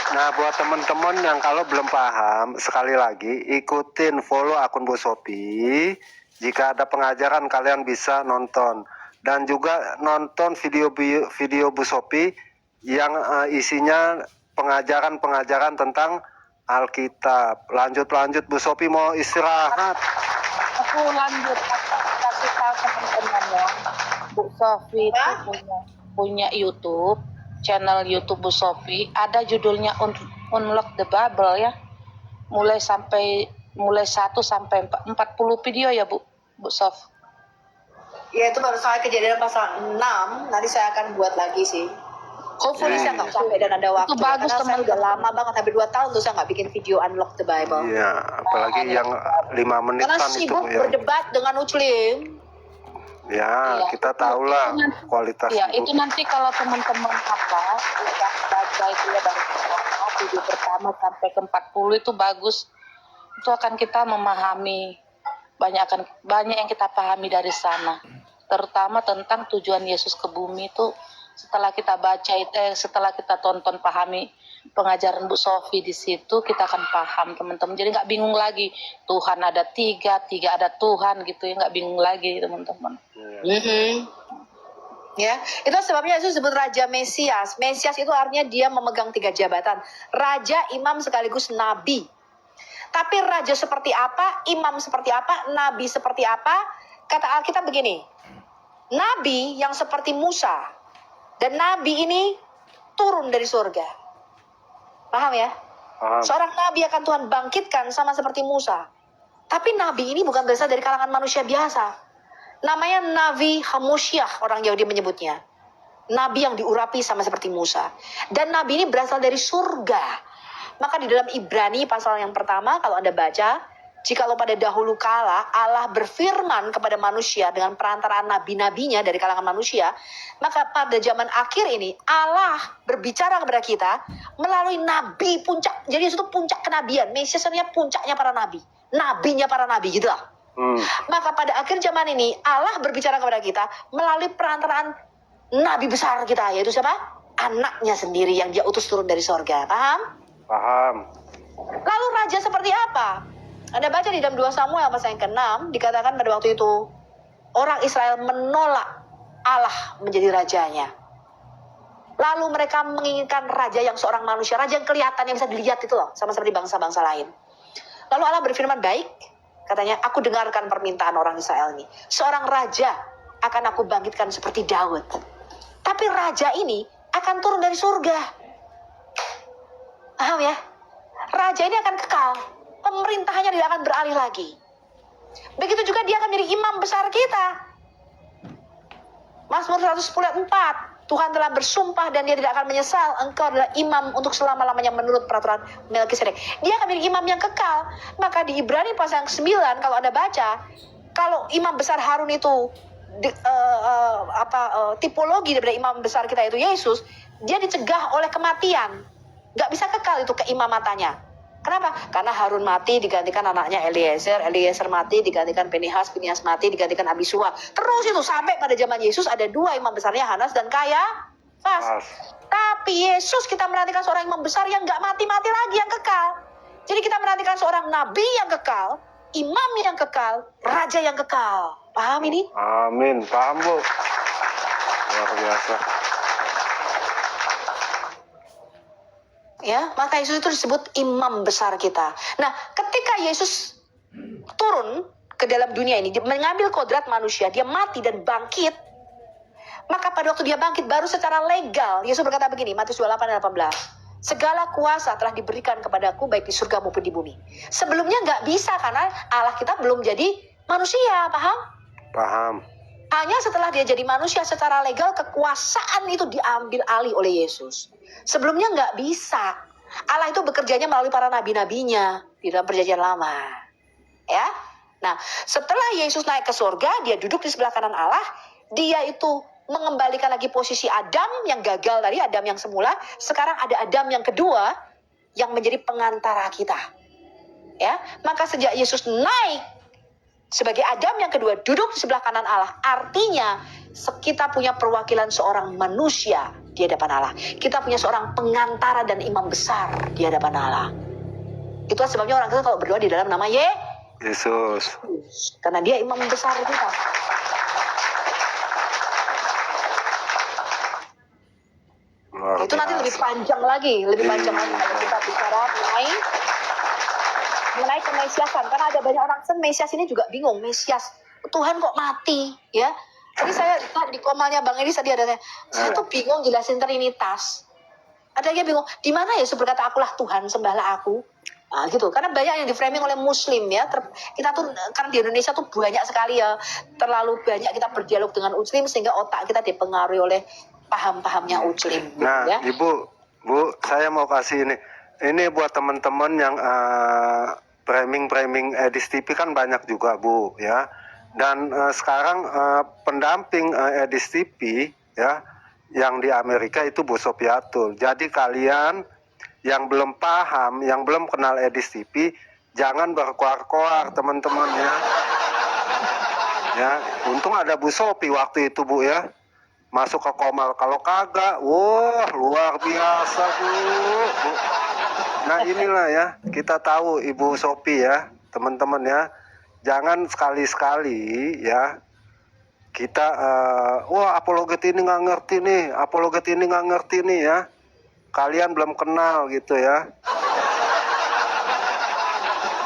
Nah, buat teman-teman yang kalau belum paham, sekali lagi ikutin follow akun Bu Sophie. Jika ada pengajaran kalian bisa nonton, dan juga nonton video Bu Sophie yang isinya pengajaran tentang Alkitab. Lanjut Bu Sophie mau istirahat. Aku lanjut, aku kasih tahu teman-teman ya. Bu Sophie itu punya YouTube, channel YouTube Bu Sophie. Ada judulnya Unlock the Bible ya. Mulai 1 sampai 40 video ya Bu Sof. Ya itu baru soal Kejadian pasal 6. Nanti saya akan buat lagi sih. Hopefully saya nggak capek dan ada waktu. Itu bagus, karena saya udah lama banget, hampir 2 tahun tuh saya nggak bikin video Unlock the Bible. Iya, apalagi yang 5 menitan Karena itu sibuk ya. berdebat dengan Uclim. Ya, kita tahulah kualitas Ya, itu. itu nanti kalau teman-teman udah baca itu ya dari pertama, video pertama sampai ke 40 itu bagus. Itu akan kita memahami banyak yang kita pahami dari sana. Terutama tentang tujuan Yesus ke bumi itu setelah kita baca setelah kita tonton pahami pengajaran Bu Sophie di situ, kita akan paham teman-teman. Jadi nggak bingung lagi Tuhan ada tiga ada Tuhan gitu ya, nggak bingung lagi teman-teman. Ya, itu sebabnya Yesus sebut Raja Mesias. Mesias itu artinya dia memegang 3 jabatan. Raja, imam sekaligus nabi. Tapi raja seperti apa, imam seperti apa, nabi seperti apa? Kata Alkitab begini, nabi yang seperti Musa, dan nabi ini turun dari surga. Paham ya? Paham. Seorang nabi akan Tuhan bangkitkan sama seperti Musa. Tapi nabi ini bukan berasal dari kalangan manusia biasa. Namanya Nabi Hamusyah, orang Yahudi menyebutnya. Nabi yang diurapi sama seperti Musa. Dan nabi ini berasal dari surga. Maka di dalam Ibrani pasal yang pertama, kalau Anda baca, jikalau pada dahulu kala Allah berfirman kepada manusia dengan perantaraan nabi-nabinya dari kalangan manusia, maka pada zaman akhir ini Allah berbicara kepada kita melalui nabi puncak. Jadi itu puncak kenabian. Mesias artinya puncaknya para nabi, nabinya para nabi gitu lah. Maka pada akhir zaman ini Allah berbicara kepada kita melalui perantaraan nabi besar kita, yaitu siapa? Anaknya sendiri yang dia utus turun dari sorga. Paham? Paham. Lalu raja seperti apa? Anda baca di dalam 2 Samuel pasal yang ke-6, dikatakan pada waktu itu orang Israel menolak Allah menjadi rajanya. Lalu mereka menginginkan raja yang seorang manusia, raja yang kelihatan, yang bisa dilihat itu loh, sama seperti bangsa-bangsa lain. Lalu Allah berfirman, baik, katanya, aku dengarkan permintaan orang Israel ini. Seorang raja akan aku bangkitkan seperti Daud. Tapi raja ini akan turun dari surga. Paham ya? Raja ini akan kekal. Pemerintahannya tidak akan beralih lagi. Begitu juga dia akan menjadi imam besar kita. Mazmur 110 ayat 4. Tuhan telah bersumpah dan dia tidak akan menyesal. Engkau adalah imam untuk selama-lamanya menurut peraturan Melkisedek. Dia akan menjadi imam yang kekal. Maka di Ibrani pasal yang 9, kalau Anda baca, kalau imam besar Harun itu tipologi daripada imam besar kita itu Yesus, dia dicegah oleh kematian. Gak bisa kekal itu keimamatannya. Kenapa? Karena Harun mati digantikan anaknya Eliezer mati digantikan Pinehas mati digantikan Abisua. Terus itu sampai pada zaman Yesus ada 2 imam besarnya, Hanas dan Kayafas. Tapi Yesus kita menantikan seorang imam besar yang gak mati-mati lagi, yang kekal. Jadi kita menantikan seorang nabi yang kekal, imam yang kekal, raja yang kekal. Paham ini? Amin, paham Bu. Luar biasa. Ya, maka Yesus itu disebut imam besar kita. Nah, ketika Yesus turun ke dalam dunia ini, dia mengambil kodrat manusia, dia mati dan bangkit. Maka pada waktu dia bangkit baru secara legal, Yesus berkata begini, Matius 28 ayat 18. Segala kuasa telah diberikan kepadaku baik di surga maupun di bumi. Sebelumnya nggak bisa karena Allah kita belum jadi manusia, paham? Paham. Hanya setelah dia jadi manusia secara legal, kekuasaan itu diambil alih oleh Yesus. Sebelumnya nggak bisa. Allah itu bekerjanya melalui para nabi-nabinya di dalam perjanjian lama. Ya. Nah, setelah Yesus naik ke surga, dia duduk di sebelah kanan Allah. Dia itu mengembalikan lagi posisi Adam yang gagal tadi, Adam yang semula. Sekarang ada Adam yang kedua yang menjadi pengantara kita. Ya, maka sejak Yesus naik Sebagai Adam yang kedua duduk di sebelah kanan Allah. Artinya kita punya perwakilan seorang manusia di hadapan Allah. Kita punya seorang pengantara dan imam besar di hadapan Allah. Itulah sebabnya orang kita kalau berdoa di dalam nama Yesus. karena dia imam besar kita. Luar Itu nanti biasa. lebih panjang lagi kalau kita bicara mengenai kemesiasan. Karena ada banyak orang Mesias ini juga bingung, Mesias Tuhan kok mati, ya. Tadi saya di komalnya Bang Edi tadi ada saya tuh bingung jelasin Trinitas. Ada yang bingung, di mana Yesus berkata akulah Tuhan, sembahlah aku. Nah, gitu. Karena banyak yang di-framing oleh Muslim ya. Kita tuh karena di Indonesia tuh banyak sekali ya, terlalu banyak kita berdialog dengan Muslim sehingga otak kita dipengaruhi oleh paham-pahamnya Muslim. Nah, Ya. Ibu, saya mau kasih ini. Ini buat teman-teman yang framing Edis TV kan banyak juga, Bu, ya. Dan sekarang pendamping Edis TV ya yang di Amerika itu Bu Sofiatul. Jadi kalian yang belum paham, yang belum kenal Edis TV, jangan berkoar-koar teman-teman ya. Ya, untung ada Bu Sofi waktu itu, Bu, ya. Masuk ke komal, kalau kagak, wah luar biasa, Bu. Nah inilah ya, kita tahu Ibu Sofi ya, teman-teman ya, jangan sekali-sekali ya kita wah apologet ini nggak ngerti nih ya, kalian belum kenal gitu ya.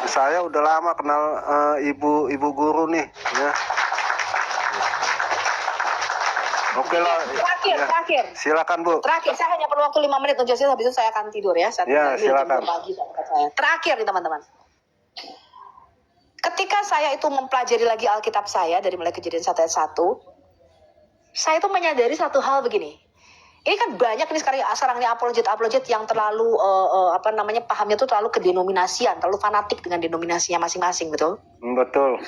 Saya udah lama kenal ibu guru nih ya. Oke lah. Terakhir. Silakan, Bu. Terakhir, saya hanya perlu waktu 5 menit untuk jelasin, habis itu saya akan tidur ya. Ya, silakan. Terakhir nih teman-teman. Ketika saya itu mempelajari lagi Alkitab saya dari mulai Kejadian 1 ayat 1, saya itu menyadari satu hal begini. Ini kan banyak nih sekarang ini apologet yang terlalu pahamnya tuh terlalu kedenominasian, terlalu fanatik dengan denominasinya masing-masing, betul? Betul.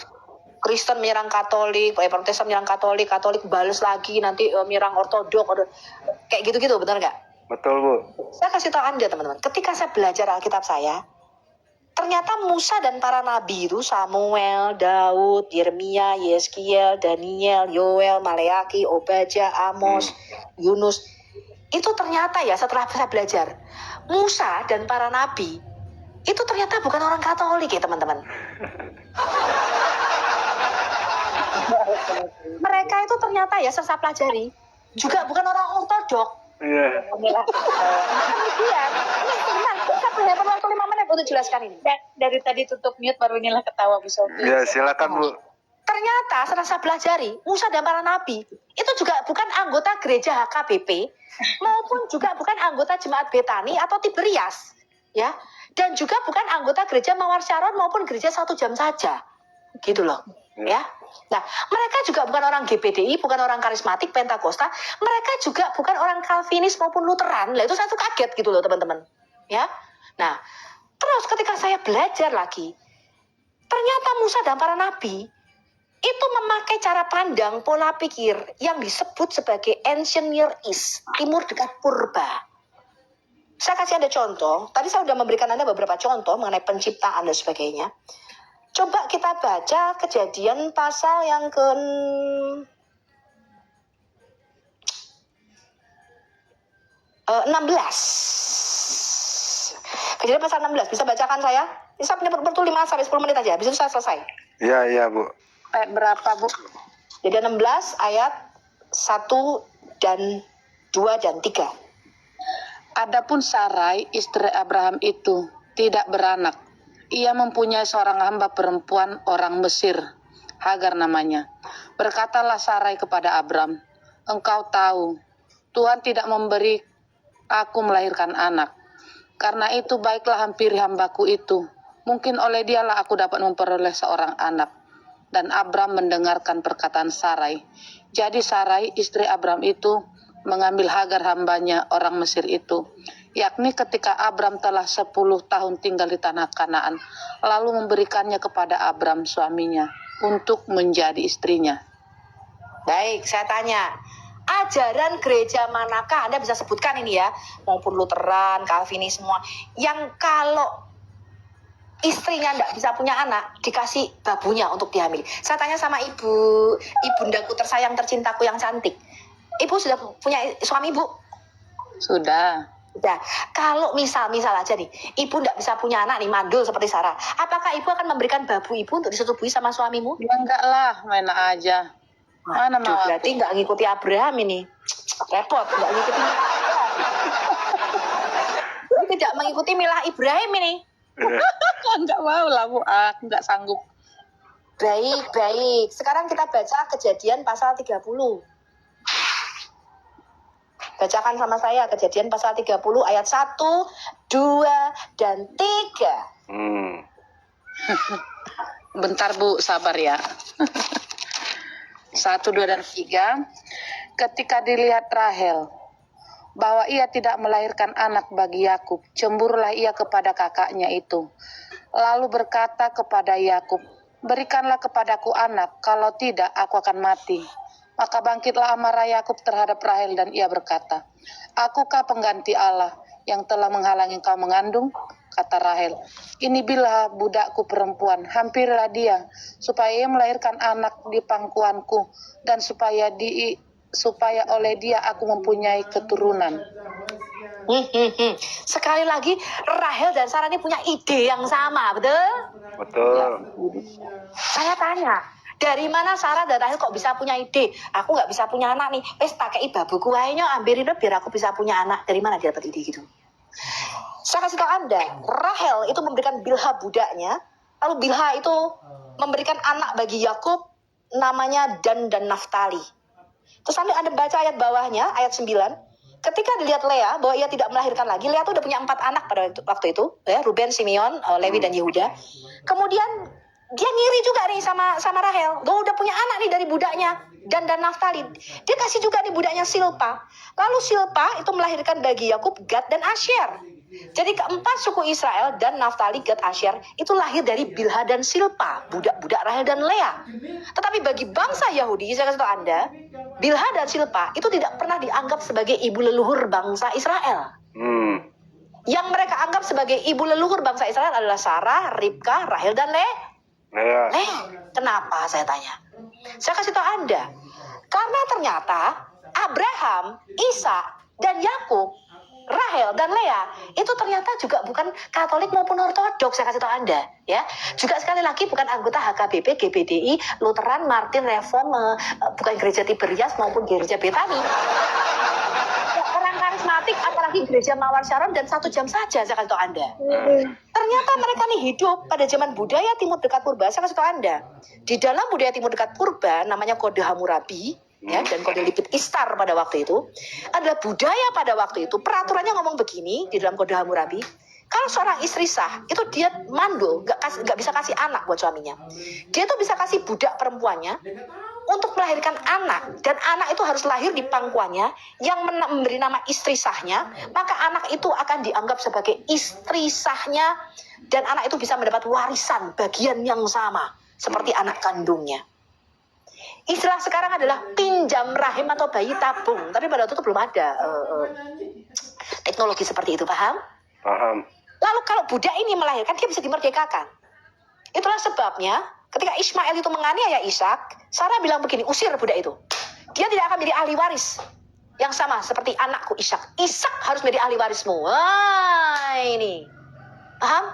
Kristen menyerang Katolik, Protestan menyerang Katolik balas lagi nanti menyerang Ortodok, kayak gitu-gitu, benar nggak? Betul, Bu. Saya kasih tahu Anda teman-teman, ketika saya belajar Alkitab saya, ternyata Musa dan para nabi itu Samuel, Daud, Yeremia, Yeskiel, Daniel, Yoel, Maleaki, Obadja, Amos, Yunus, itu ternyata ya setelah saya belajar, Musa dan para nabi itu ternyata bukan orang Katolik ya teman-teman. Mereka itu ternyata ya saya pelajari juga bukan orang Ortodok. Iya. Kemudian, saya punya waktu 5 menit untuk jelaskan ini. Dari tadi tutup mute baru inilah ketawa Bu Sofi. Ya, silakan, Bu. Ternyata setelah saya pelajari, Musa dan para nabi itu juga bukan anggota gereja HKBP maupun juga bukan anggota jemaat Betani atau Tiberias, ya. Dan juga bukan anggota gereja Mawar Sharon maupun gereja 1 jam saja. Gitu loh, ya. Nah, mereka juga bukan orang GPDI, bukan orang karismatik, Pentakosta, mereka juga bukan orang Calvinis maupun Lutheran. Lah itu saya tuh kaget gitu loh, teman-teman. Ya. Nah, terus ketika saya belajar lagi, ternyata Musa dan para nabi itu memakai cara pandang, pola pikir yang disebut sebagai Ancient Near East, Timur dekat purba. Saya kasih Anda contoh, tadi saya sudah memberikan Anda beberapa contoh mengenai penciptaan dan sebagainya. Coba kita baca Kejadian pasal yang ke 16. Kejadian pasal 16, bisa bacakan saya? Bisa punya waktu 5-10 menit aja, habis itu saya selesai. Iya, Bu. Ayat berapa, Bu? Jadi 16 ayat 1 dan 2 dan 3. Adapun Sarai, istri Abraham itu, tidak beranak. Ia mempunyai seorang hamba perempuan orang Mesir, Hagar namanya. Berkatalah Sarai kepada Abram, engkau tahu, Tuhan tidak memberi aku melahirkan anak. Karena itu baiklah hampiri hambaku itu. Mungkin oleh dialah aku dapat memperoleh seorang anak. Dan Abram mendengarkan perkataan Sarai. Jadi Sarai, istri Abram itu, mengambil Hagar hambanya orang Mesir itu, yakni ketika Abram telah 10 tahun tinggal di tanah Kanaan, lalu memberikannya kepada Abram suaminya untuk menjadi istrinya. Baik, saya tanya, ajaran gereja manakah Anda bisa sebutkan ini ya, maupun Lutheran, Calvinis semua, yang kalau istrinya nggak bisa punya anak, dikasih babunya untuk dihamili. Saya tanya sama ibundaku tersayang tercintaku yang cantik. Ibu sudah punya suami, Bu? Sudah. Ya, kalau misal aja nih, ibu nggak bisa punya anak nih, mandul seperti Sarah, apakah ibu akan memberikan babu ibu untuk disetubui sama suamimu? Ya enggak lah, main aja. Mana Aduh, mau aku? berarti nggak ngikuti Abraham ini. Repot, nggak ngikuti. Ini tidak mengikuti milah Ibrahim ini. Enggak mau lah Bu, aku enggak sanggup. Baik. Sekarang kita baca Kejadian pasal 30. Bacakan sama saya Kejadian pasal 30 ayat 1, 2, dan 3. Bentar Bu, sabar ya. 1, 2, dan 3. Ketika dilihat Rahel bahwa ia tidak melahirkan anak bagi Yakub, cemburulah ia kepada kakaknya itu. Lalu berkata kepada Yakub, berikanlah kepadaku anak, kalau tidak aku akan mati. Maka bangkitlah amarah Yakub terhadap Rahel dan ia berkata, akukah pengganti Allah yang telah menghalangi kau mengandung? Kata Rahel, ini Bilha budakku perempuan, hampirlah dia, supaya ia melahirkan anak di pangkuanku, dan supaya oleh dia aku mempunyai keturunan. Sekali lagi, Rahel dan Sarah ini punya ide yang sama, betul? Betul. Saya tanya, dari mana Sarah dan Rahel kok bisa punya ide? Aku nggak bisa punya anak nih, wes pakai babuku aja ambilin biar aku bisa punya anak. Dari mana dia dapat ide gitu? Saya kasih tahu Anda, Rahel itu memberikan Bilha budaknya, lalu Bilha itu memberikan anak bagi Yakub, namanya Dan dan Naftali. Terus Anda baca ayat bawahnya, ayat 9. Ketika dilihat Lea bahwa ia tidak melahirkan lagi, Lea itu udah punya 4 anak pada waktu itu, ya, Ruben, Simeon, Lewi, dan Yehuda. Kemudian dia ngiri juga nih sama Rahel, gue udah punya anak nih dari budaknya Dan Naftali. Dia kasih juga nih budaknya Silpa. Lalu Silpa itu melahirkan bagi Yakub Gad dan Asher. Jadi keempat suku Israel, Dan, Naftali, Gad, Asher itu lahir dari Bilha dan Silpa, budak-budak Rahel dan Lea. Tetapi bagi bangsa Yahudi, saya kasih tahu Anda, Bilha dan Silpa itu tidak pernah dianggap sebagai ibu leluhur bangsa Israel. Yang mereka anggap sebagai ibu leluhur bangsa Israel adalah Sarah, Ribka, Rahel, dan Lea. Kenapa saya tanya? Saya kasih tahu Anda, karena ternyata Abraham, Ishak, dan Yakub, Rahel dan Lea itu ternyata juga bukan Katolik maupun Ortodoks. Saya kasih tahu Anda, ya. Juga sekali lagi bukan anggota HKBP, GBDI, Lutheran, Martin, Reform, bukan gereja Tiberias maupun gereja Betani. Orang karismatik, apalagi gereja Mawar Sharon dan 1 jam saja. Saya kasih tahu Anda. Ternyata mereka nih hidup pada zaman budaya Timur Dekat Purba. Saya kasih tahu Anda, di dalam budaya Timur Dekat Purba namanya kode Hammurabi, ya, dan kode Lipit Istar pada waktu itu adalah budaya pada waktu itu. Peraturannya ngomong begini di dalam kode Hammurabi, kalau seorang istri sah itu dia mandul, nggak bisa kasih anak buat suaminya. Dia tuh bisa kasih budak perempuannya untuk melahirkan anak, dan anak itu harus lahir di pangkuannya yang memberi nama istri sahnya, maka anak itu akan dianggap sebagai istri sahnya, dan anak itu bisa mendapat warisan bagian yang sama seperti anak kandungnya. Istilah sekarang adalah pinjam rahim atau bayi tabung, tapi pada waktu itu belum ada teknologi seperti itu, paham? Paham. Lalu kalau budak ini melahirkan, dia bisa dimerdekakan. Itulah sebabnya ketika Ismail itu menganiaya Ishak, Sarah bilang begini, usir budak itu. Dia tidak akan menjadi ahli waris. Yang sama seperti anakku Ishak. Ishak harus menjadi ahli warismu. Wah, ini. Paham?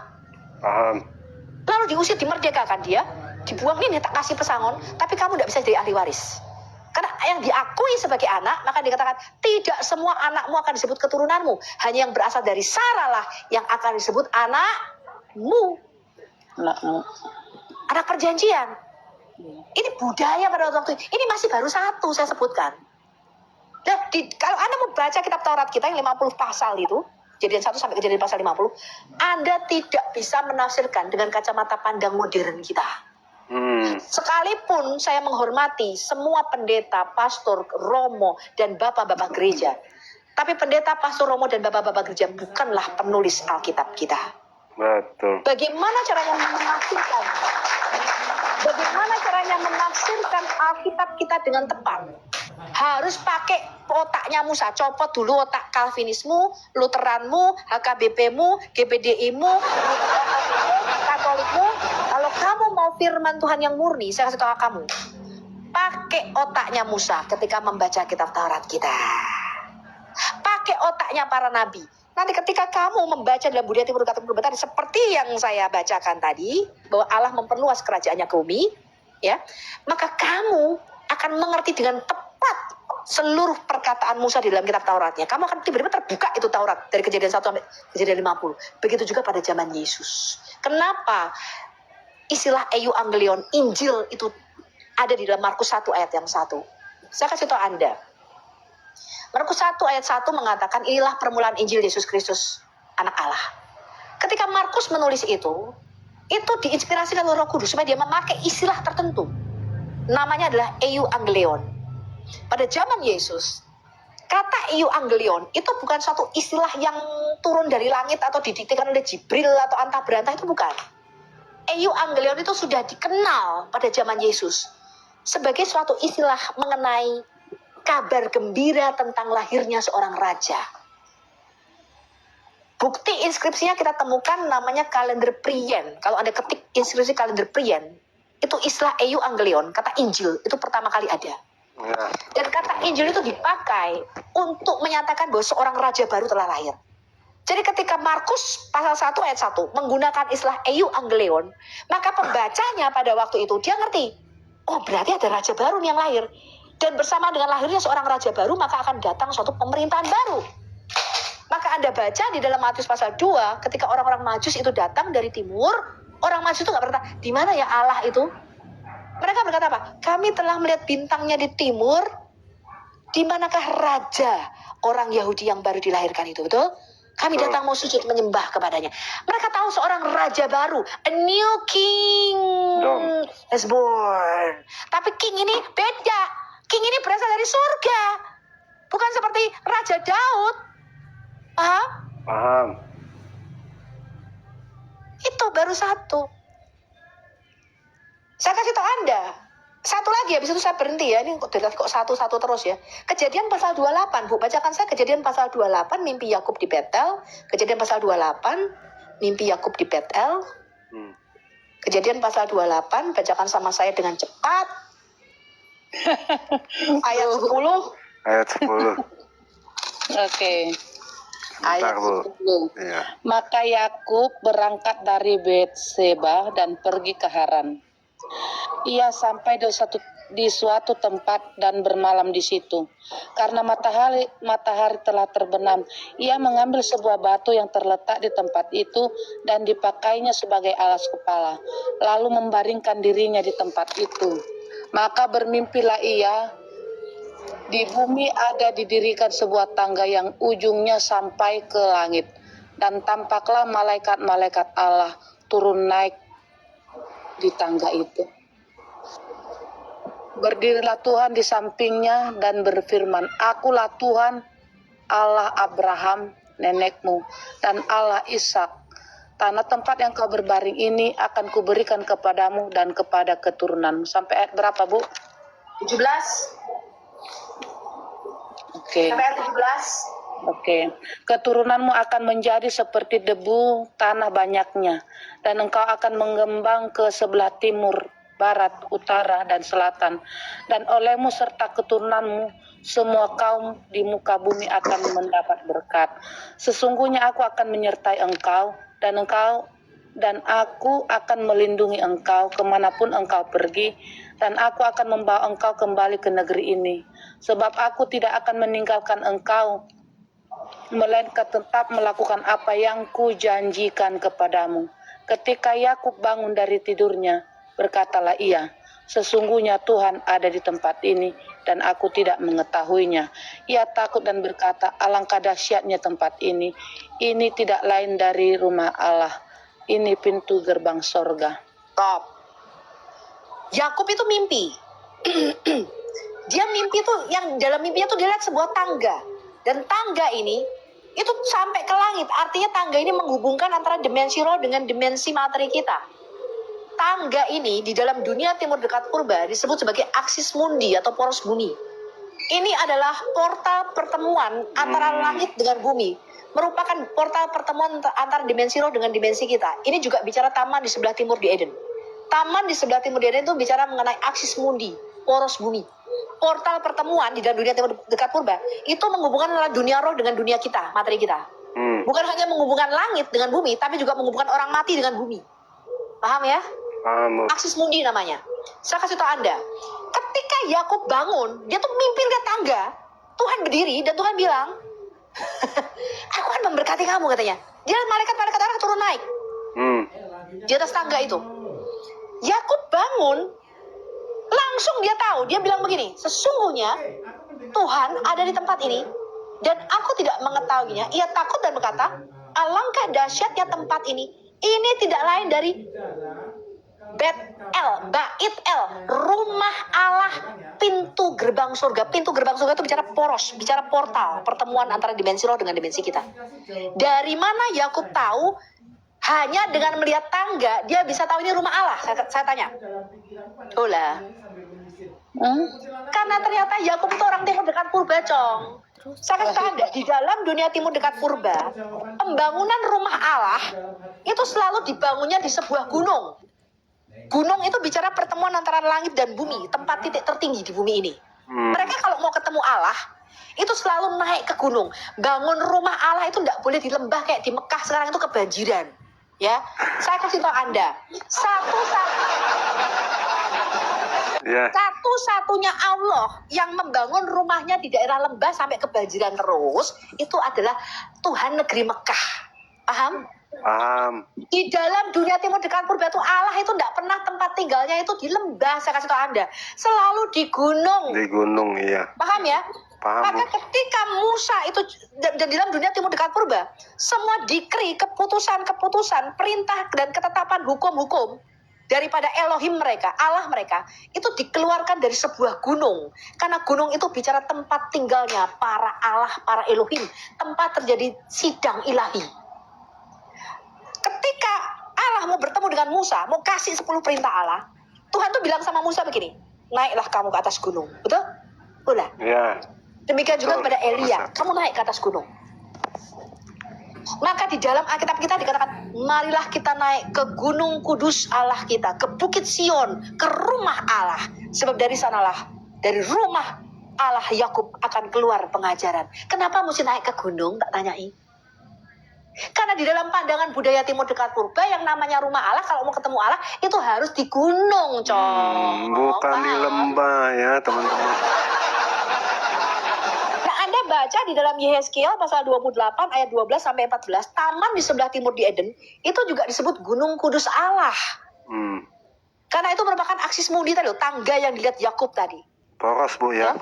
Paham. Lalu diusir, dimerdekakan dia. Dibuang, ini tak kasih pesangon, tapi kamu tidak bisa jadi ahli waris. Karena yang diakui sebagai anak, maka dikatakan tidak semua anakmu akan disebut keturunanmu. Hanya yang berasal dari Sarah lah yang akan disebut anakmu. Anak perjanjian. Ini budaya pada waktu itu. Ini masih baru 1 saya sebutkan. Nah, kalau Anda mau baca kitab Taurat kita yang 50 pasal itu, Kejadian 1 sampai Kejadian pasal 50, Anda tidak bisa menafsirkan dengan kacamata pandang modern kita. Sekalipun saya menghormati semua pendeta, pastor, romo, dan bapak-bapak gereja, tapi pendeta, pastor, romo, dan bapak-bapak gereja bukanlah penulis Alkitab kita. Betul. Bagaimana caranya menafsirkan? Bagaimana caranya menafsirkan Alkitab kita dengan tepat? Harus pakai otaknya Musa. Copot dulu otak Calvinismu, Lutheranmu, HKBP-mu, GBDI-mu, Katolikmu, Kalau kamu mau firman Tuhan yang murni, saya kasih tahu kamu, pakai otaknya Musa ketika membaca kitab Taurat kita. Pakai otaknya para nabi. Nanti ketika kamu membaca dalam Budaya Timur Dekat tadi, seperti yang saya bacakan tadi, bahwa Allah memperluas kerajaannya ke bumi, ya, maka kamu akan mengerti dengan tepat seluruh perkataan Musa di dalam kitab Tauratnya. Kamu akan tiba-tiba terbuka itu Taurat dari Kejadian 1 sampai Kejadian 50. Begitu juga pada zaman Yesus. Kenapa istilah euangelion, Injil itu ada di dalam Markus 1 ayat yang 1? Saya kasih tahu Anda. Markus 1 ayat 1 mengatakan inilah permulaan Injil Yesus Kristus, anak Allah. Ketika Markus menulis itu diinspirasikan oleh Roh Kudus supaya dia memakai istilah tertentu. Namanya adalah euangelion. Pada zaman Yesus, kata euangelion itu bukan suatu istilah yang turun dari langit atau didiktekan oleh Jibril atau antah berantah, itu bukan. Euangelion itu sudah dikenal pada zaman Yesus sebagai suatu istilah mengenai kabar gembira tentang lahirnya seorang raja. Bukti inskripsinya kita temukan namanya kalender Prien. Kalau Anda ketik inskripsi kalender Prien, itu istilah euangelion, kata Injil, itu pertama kali ada. Dan kata Injil itu dipakai untuk menyatakan bahwa seorang raja baru telah lahir. Jadi ketika Markus pasal 1 ayat 1 menggunakan istilah euangelion, maka pembacanya pada waktu itu dia ngerti, oh berarti ada raja baru yang lahir. Dan bersama dengan lahirnya seorang raja baru, maka akan datang suatu pemerintahan baru. Maka Anda baca di dalam Matius pasal 2, ketika orang-orang Majus itu datang dari timur, orang Majus itu gak berkata, di mana ya Allah itu? Mereka berkata apa? Kami telah melihat bintangnya di timur, di manakah raja orang Yahudi yang baru dilahirkan itu, betul? Kami datang mau sujud menyembah kepadanya. Mereka tahu seorang raja baru, a new king is born. Tapi king ini beda. King ini berasal dari surga, bukan seperti Raja Daud. Paham? Paham. Itu baru satu. Saya kasih tahu Anda. Satu lagi, habis itu saya berhenti ya. Ini kok satu-satu terus ya. Kejadian pasal 28, Bu. Bacakan saya Kejadian pasal 28, mimpi Yakub di Betel. Kejadian pasal 28, mimpi Yakub di Betel. Kejadian pasal 28, bacakan sama saya dengan cepat. Ayat 10. Ayat 10. Oke. Ayat Ayat 10. Iya. Maka Yakub berangkat dari Betseba dan pergi ke Haran. Ia sampai di suatu tempat dan bermalam di situ. Karena matahari telah terbenam, ia mengambil sebuah batu yang terletak di tempat itu dan dipakainya sebagai alas kepala, lalu membaringkan dirinya di tempat itu. Maka bermimpilah ia, di bumi ada didirikan sebuah tangga yang ujungnya sampai ke langit, dan tampaklah malaikat-malaikat Allah turun naik di tangga itu. Berdirilah Tuhan di sampingnya dan berfirman, Akulah Tuhan Allah Abraham nenekmu dan Allah Ishak. Tanah tempat yang kau berbaring ini akan kuberikan kepadamu dan kepada keturunanmu. Sampai ayat berapa, Bu? 17. Oke. Sampai ayat 17. Oke. Keturunanmu akan menjadi seperti debu tanah banyaknya, dan engkau akan mengembang ke sebelah timur, barat, utara, dan selatan. Dan olehmu serta keturunanmu semua kaum di muka bumi akan mendapat berkat. Sesungguhnya aku akan menyertai engkau, dan aku akan melindungi engkau kemanapun engkau pergi, dan aku akan membawa engkau kembali ke negeri ini. Sebab aku tidak akan meninggalkan engkau, melainkan tetap melakukan apa yang kujanjikan kepadamu. Ketika Yakub bangun dari tidurnya, berkatalah ia, sesungguhnya Tuhan ada di tempat ini, dan aku tidak mengetahuinya. Ia takut dan berkata, alangkah dahsyatnya tempat ini. Ini tidak lain dari rumah Allah. Ini pintu gerbang sorga. Top. Yakub itu mimpi. Dia mimpi itu, yang dalam mimpinya tuh dia lihat sebuah tangga. Dan tangga ini itu sampai ke langit. Artinya tangga ini menghubungkan antara dimensi roh dengan dimensi materi kita. Tangga ini di dalam dunia timur dekat purba disebut sebagai aksis mundi atau poros bumi. Ini adalah portal pertemuan antara langit dengan bumi. Merupakan portal pertemuan antara dimensi roh dengan dimensi kita. Ini juga bicara taman di sebelah timur di Eden. Taman di sebelah timur Eden itu bicara mengenai aksis mundi, poros bumi. Portal pertemuan di dalam dunia timur dekat purba itu menghubungkan antara dunia roh dengan dunia kita, materi kita. Bukan hanya menghubungkan langit dengan bumi, tapi juga menghubungkan orang mati dengan bumi. Paham ya? Paham, Bu. Aksis mundi namanya. Saya kasih tahu Anda. Ketika Yakub bangun, dia tuh mimpi lihat tangga. Tuhan berdiri dan Tuhan bilang, aku akan memberkati kamu katanya. Dia malaikat-malaikat Allah turun naik di atas tangga itu. Yakub bangun, langsung dia tahu. Dia bilang begini, sesungguhnya Tuhan ada di tempat ini dan aku tidak mengetahuinya. Ia takut dan berkata, alangkah dahsyatnya tempat ini. Ini tidak lain dari Bait El, rumah Allah, pintu gerbang surga. Pintu gerbang surga itu bicara poros, bicara portal, pertemuan antara dimensi roh dengan dimensi kita. Dari mana Yakub tahu? Hanya dengan melihat tangga, dia bisa tahu ini rumah Allah. Saya tanya. Olah. Karena ternyata Yakub itu orang timur dekat purba, Cong. Saya kasih tahu Anda, di dalam dunia timur dekat purba, pembangunan rumah Allah itu selalu dibangunnya di sebuah gunung. Gunung itu bicara pertemuan antara langit dan bumi, tempat titik tertinggi di bumi ini. Mereka kalau mau ketemu Allah, itu selalu naik ke gunung. Bangun rumah Allah itu tidak boleh di lembah kayak di Mekah sekarang itu kebanjiran. Ya, saya kasih tahu Anda, satu-satunya Allah yang membangun rumahnya di daerah lembah sampai kebanjiran terus, itu adalah Tuhan negeri Mekah. Paham? Paham. Di dalam dunia timur dekat purba itu Allah itu tidak pernah tempat tinggalnya itu di lembah, saya kasih tahu Anda. Selalu di gunung. Di gunung, iya. Paham ya? Paham. Maka ketika Musa itu dan di dalam dunia timur dekat purba, semua dikri, keputusan-keputusan, perintah dan ketetapan hukum-hukum daripada Elohim mereka, Allah mereka, itu dikeluarkan dari sebuah gunung. Karena gunung itu bicara tempat tinggalnya para Allah, para Elohim, tempat terjadi sidang ilahi. Ketika Allah mau bertemu dengan Musa, mau kasih 10 perintah Allah, Tuhan tuh bilang sama Musa begini, naiklah kamu ke atas gunung. Betul? Ulah. Iya. Demikian juga Betul. kepada Elia, kamu naik ke atas gunung. Maka di dalam Alkitab kita dikatakan, marilah kita naik ke gunung kudus Allah kita, ke bukit Sion, ke rumah Allah. Sebab dari sanalah, dari rumah Allah Yakub akan keluar pengajaran. Kenapa mesti naik ke gunung? Tak tanyai. Karena di dalam pandangan budaya timur dekat purba yang namanya rumah Allah, kalau mau ketemu Allah itu harus di gunung, Cong. Bukan di lembah ya, teman-teman. Nah, Anda baca di dalam Yehezkiel pasal 28 ayat 12 sampai 14, taman di sebelah timur di Eden itu juga disebut Gunung Kudus Allah. Karena itu merupakan aksis mundi tadi, tangga yang dilihat Yakub tadi. Poros, Bu, ya.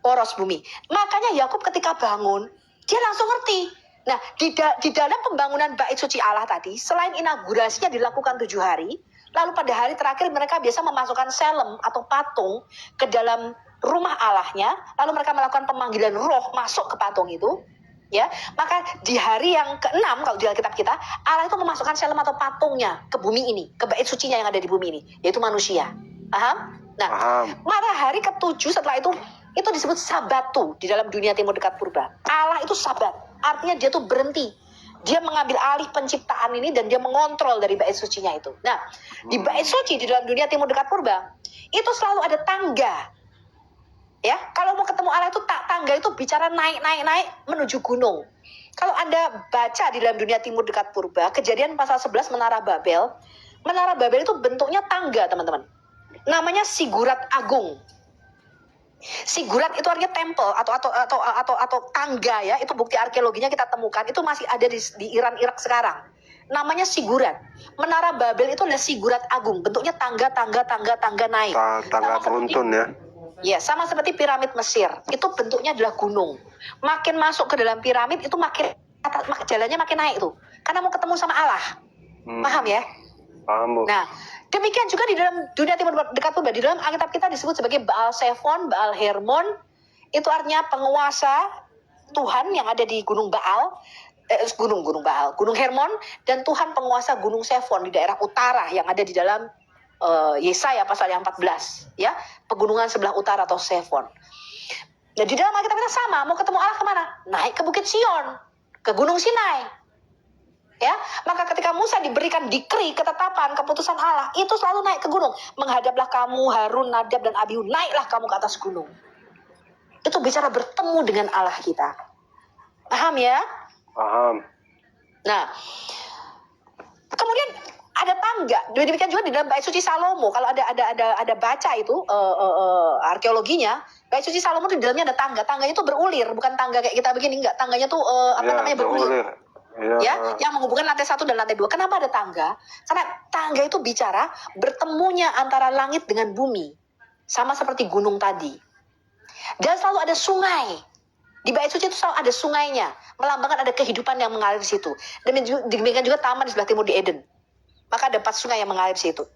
Poros bumi. Makanya Yakub ketika bangun, dia langsung ngerti. Nah, di dalam pembangunan bait suci Allah tadi, selain inaugurasinya dilakukan 7 hari, lalu pada hari terakhir mereka biasa memasukkan selem atau patung ke dalam rumah Allahnya, lalu mereka melakukan pemanggilan roh masuk ke patung itu, ya. Maka di hari yang ke-6 kalau di Alkitab kita, Allah itu memasukkan selem atau patungnya ke bumi ini, ke bait sucinya yang ada di bumi ini, yaitu manusia. Paham? Nah, pada hari ke-7 setelah itu disebut sabatu di dalam dunia timur dekat purba. Allah itu sabat, artinya dia tuh berhenti. Dia mengambil alih penciptaan ini dan dia mengontrol dari bait sucinya itu. Nah, di bait suci di dalam dunia timur dekat purba, itu selalu ada tangga. Ya, kalau mau ketemu Allah itu tangga itu bicara naik menuju gunung. Kalau Anda baca di dalam dunia timur dekat purba, Kejadian pasal 11 Menara Babel. Menara Babel itu bentuknya tangga, teman-teman. Namanya Sigurat Agung. Sigurat itu artinya temple atau tangga ya, itu bukti arkeologinya kita temukan, itu masih ada di Iran, Irak sekarang. Namanya Sigurat. Menara Babel itu adalah Sigurat Agung, bentuknya tangga naik. Tangga beruntun ya. Ya, sama seperti piramid Mesir, itu bentuknya adalah gunung. Makin masuk ke dalam piramid itu makin jalannya makin naik tuh, karena mau ketemu sama Allah. Paham ya? Paham, Bu. Nah, demikian juga di dalam dunia timur dekat purba, di dalam Alkitab kita disebut sebagai Baal Zephon, Baal Hermon. Itu artinya penguasa Tuhan yang ada di Gunung Baal, Gunung Hermon, dan Tuhan penguasa Gunung Zephon di daerah utara yang ada di dalam Yesaya pasal yang 14, ya, pegunungan sebelah utara atau Zephon. Nah, di dalam Alkitab kita sama, mau ketemu Allah kemana? Naik ke Bukit Sion, ke Gunung Sinai. Ya, maka ketika Musa diberikan dikri, ketetapan, keputusan Allah, itu selalu naik ke gunung. Menghadaplah kamu, Harun, Nadab, dan Abihu, naiklah kamu ke atas gunung. Itu bicara bertemu dengan Allah kita. Paham ya? Paham. Nah, kemudian ada tangga. Demikian juga di dalam bait suci Salomo. Kalau ada baca itu arkeologinya, bait suci Salomo di dalamnya ada tangga. Tangganya itu berulir, bukan tangga kayak kita begini, enggak. Tangganya tuh berulir. Ya, yang menghubungkan lantai 1 dan lantai 2. Kenapa ada tangga? Karena tangga itu bicara bertemunya antara langit dengan bumi. Sama seperti gunung tadi. Dan selalu ada sungai. Di bait suci itu selalu ada sungainya. Melambangkan ada kehidupan yang mengalir di situ. Demikian juga taman di sebelah timur di Eden. Maka ada 4 sungai yang mengalir di situ.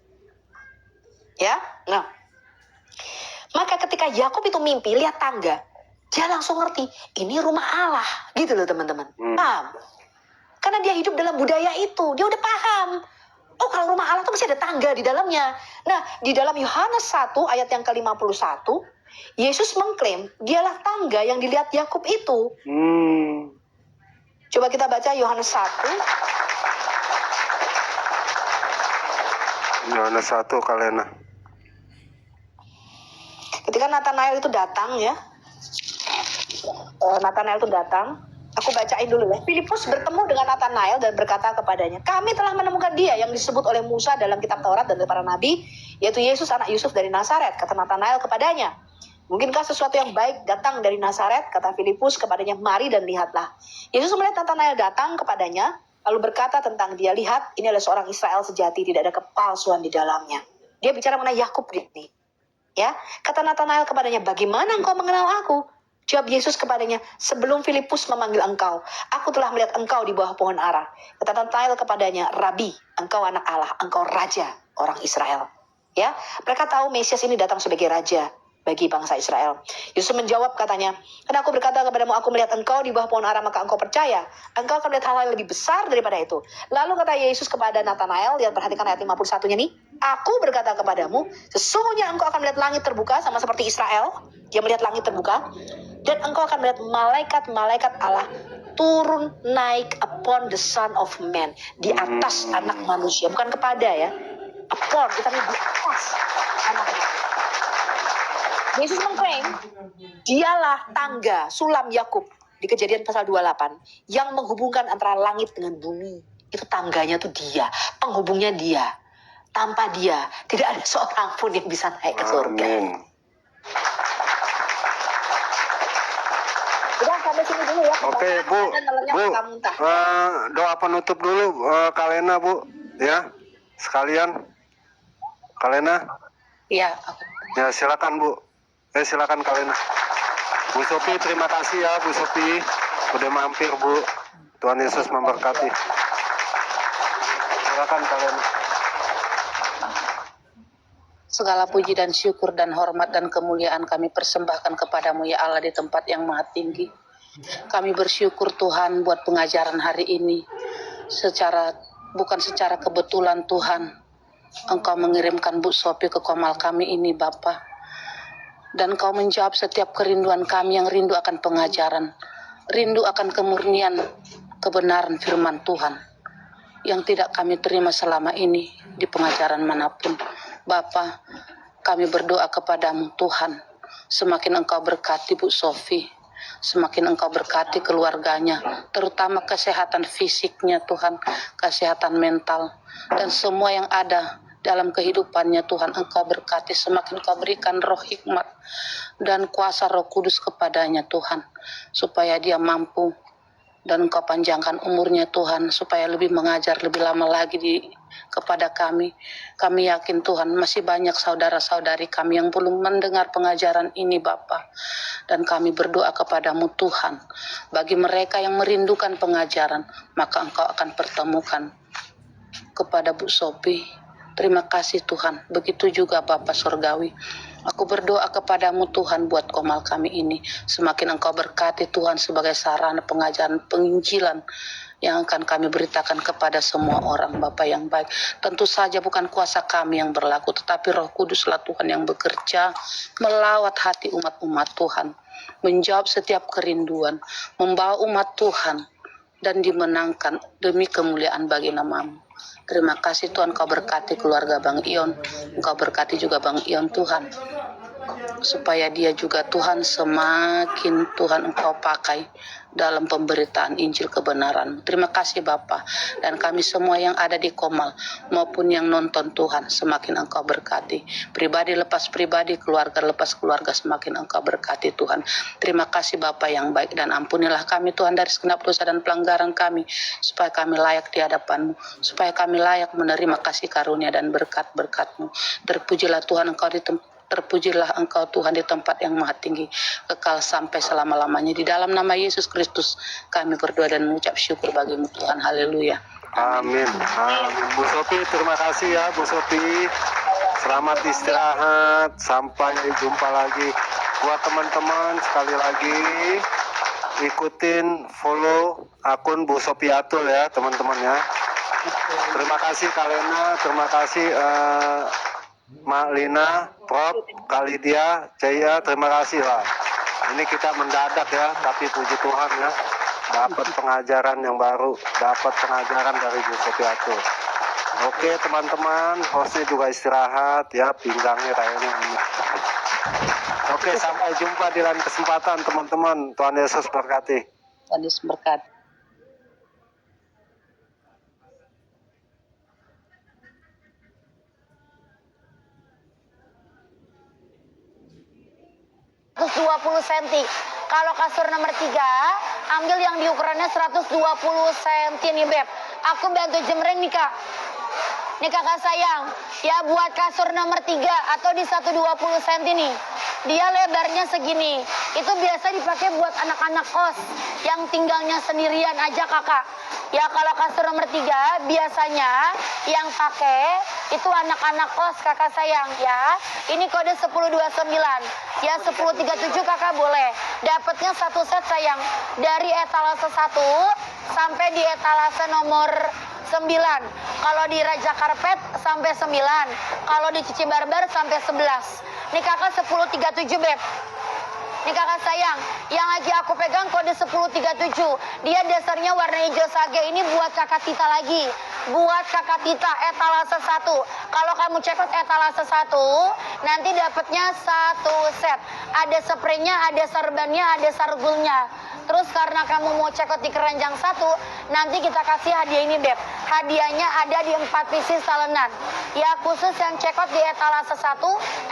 Ya, nah. Maka ketika Yakub itu mimpi, lihat tangga. Dia langsung ngerti, ini rumah Allah. Gitu loh teman-teman. Paham? Karena dia hidup dalam budaya itu. Dia udah paham. Oh, kalau rumah Allah itu mesti ada tangga di dalamnya. Nah, di dalam Yohanes 1 ayat yang ke-51, Yesus mengklaim dialah tangga yang dilihat Yakub itu. Coba kita baca Yohanes 1. Yohanes 1 Kalena. Ketika Nathanael itu datang ya. Nathanael itu datang. Aku bacain dulu ya. Filipus bertemu dengan Nathanael dan berkata kepadanya, kami telah menemukan dia yang disebut oleh Musa dalam kitab Taurat dan para nabi, yaitu Yesus anak Yusuf dari Nazaret. Kata Nathanael kepadanya, mungkinkah sesuatu yang baik datang dari Nazaret? Kata Filipus kepadanya, mari dan lihatlah. Yesus melihat Nathanael datang kepadanya, lalu berkata tentang dia, lihat, ini adalah seorang Israel sejati, tidak ada kepalsuan di dalamnya. Dia bicara mengenai Yakub ini. Ya, kata Nathanael kepadanya, bagaimana engkau mengenal aku? Jawab Yesus kepadanya, sebelum Filipus memanggil engkau, aku telah melihat engkau di bawah pohon ara. Kata Nathanael kepadanya, Rabi, engkau anak Allah, engkau raja orang Israel. Ya, mereka tahu Mesias ini datang sebagai raja bagi bangsa Israel. Yesus menjawab katanya, karena aku berkata kepadamu, aku melihat engkau di bawah pohon ara, maka engkau percaya. Engkau akan melihat hal yang lebih besar daripada itu. Lalu kata Yesus kepada Nathanael, lihat perhatikan ayat 51-nya nih. Aku berkata kepadamu, sesungguhnya engkau akan melihat langit terbuka, sama seperti Israel. Dia melihat langit terbuka. Dan engkau akan melihat malaikat-malaikat Allah turun naik upon the son of man. Di atas anak manusia. Bukan kepada ya. Upon, tetapi di atas anak manusia. Yesus mengklaim, dialah tangga sulam Yakub di Kejadian pasal 28 yang menghubungkan antara langit dengan bumi. Itu tangganya tuh dia, penghubungnya dia. Tanpa dia, tidak ada seorang pun yang bisa naik ke surga. Udah sampai sini dulu ya. Oke, Bu. Doa penutup dulu Kalena, Bu. Ya, sekalian. Kalena. Iya. Ya, silakan Bu. Silakan Kalena. Bu Sophie, terima kasih ya Bu Sophie. Udah mampir Bu. Tuhan Yesus memberkati. Silakan Kalena. Segala puji dan syukur dan hormat dan kemuliaan kami persembahkan kepadamu ya Allah di tempat yang maha tinggi. Kami bersyukur Tuhan buat pengajaran hari ini. Bukan secara kebetulan Tuhan, Engkau mengirimkan Bu Sophie ke Komal kami ini Bapa. Dan Engkau menjawab setiap kerinduan kami yang rindu akan pengajaran. Rindu akan kemurnian, kebenaran firman Tuhan. Yang tidak kami terima selama ini di pengajaran manapun. Bapa, kami berdoa kepadamu Tuhan, semakin Engkau berkati Bu Sophie, semakin Engkau berkati keluarganya, terutama kesehatan fisiknya Tuhan, kesehatan mental, dan semua yang ada dalam kehidupannya Tuhan, Engkau berkati, semakin Engkau berikan roh hikmat dan kuasa Roh Kudus kepadanya Tuhan, supaya dia mampu, dan Engkau panjangkan umurnya Tuhan, supaya lebih mengajar lebih lama lagi kepada kami. Kami yakin Tuhan masih banyak saudara-saudari kami yang belum mendengar pengajaran ini Bapa. Dan kami berdoa kepadamu Tuhan, bagi mereka yang merindukan pengajaran, maka Engkau akan pertemukan kepada Bu Sophie. Terima kasih Tuhan. Begitu juga Bapa Surgawi. Aku berdoa kepadamu Tuhan buat Komal kami ini. Semakin Engkau berkati Tuhan sebagai sarana pengajaran penginjilan yang akan kami beritakan kepada semua orang Bapa yang baik. Tentu saja bukan kuasa kami yang berlaku, tetapi Roh Kuduslah Tuhan yang bekerja melawat hati umat-umat Tuhan. Menjawab setiap kerinduan. Membawa umat Tuhan dan dimenangkan demi kemuliaan bagi nama-Mu. Terima kasih Tuhan, Kau berkati keluarga Bang Ion, Engkau berkati juga Bang Ion Tuhan, supaya dia juga Tuhan semakin Tuhan Engkau pakai dalam pemberitaan Injil kebenaran. Terima kasih Bapa, dan kami semua yang ada di Komal maupun yang nonton Tuhan, semakin Engkau berkati. Pribadi lepas pribadi, keluarga lepas keluarga, semakin Engkau berkati Tuhan. Terima kasih Bapa yang baik, dan ampunilah kami Tuhan dari segenap dosa dan pelanggaran kami, supaya kami layak di hadapan-Mu, supaya kami layak menerima kasih karunia dan berkat-berkat-Mu. Terpujilah Tuhan Terpujilah Engkau Tuhan di tempat yang maha tinggi, kekal sampai selama-lamanya. Di dalam nama Yesus Kristus kami berdoa dan mengucap syukur bagi-Mu Tuhan. Haleluya. Amin. Amin. Bu Sophie, terima kasih ya Bu Sophie. Selamat istirahat. Sampai jumpa lagi. Buat teman-teman, sekali lagi ikutin follow akun Bu Sophie Atul ya teman-teman ya. Terima kasih Kalena, terima kasih Mak Lina, Prof, Kalidia, Jaya, terima kasih lah. Ini kita mendadak ya, tapi puji Tuhan ya, dapat pengajaran yang baru, dapat pengajaran dari Bu Sophie Atul. Oke teman-teman, hostnya juga istirahat ya, pinggangnya kayaknya ini. Oke, sampai jumpa di lain kesempatan teman-teman. Tuhan Yesus berkati. Tuhan Yesus berkati. cm. Kalau kasur nomor 3, ambil yang di ukurannya 120 cm nih Beb. Aku bantu jemreng nih Kak. Nih kakak sayang, ya buat kasur nomor 3 atau di 120 cm nih. Dia lebarnya segini. Itu biasa dipakai buat anak-anak kos yang tinggalnya sendirian aja kakak. Ya kalau kasur nomor 3 biasanya yang pakai itu anak-anak kos kakak sayang ya. Ini kode 1029. Ya 1037 kakak boleh. Dapatnya satu set sayang. Dari etalase 1 sampai di etalase nomor 9. Kalau di Raja Karpet sampai 9. Kalau di Cici Barbar sampai 11. Ini kakak 1037 Beb. Ini kakak sayang, yang lagi aku pegang kode 1037. Dia dasarnya warna hijau sage. Ini buat kakak Tita lagi. Buat kakak Tita etalase 1. Kalau kamu cekot etalase 1, nanti dapatnya satu set. Ada spraynya, ada sarbannya, ada sargulnya. Terus karena kamu mau cekot di keranjang 1, nanti kita kasih hadiah ini Beb. Hadiahnya ada di 4 pieces talenan. Ya khusus yang cekot di etalase 1,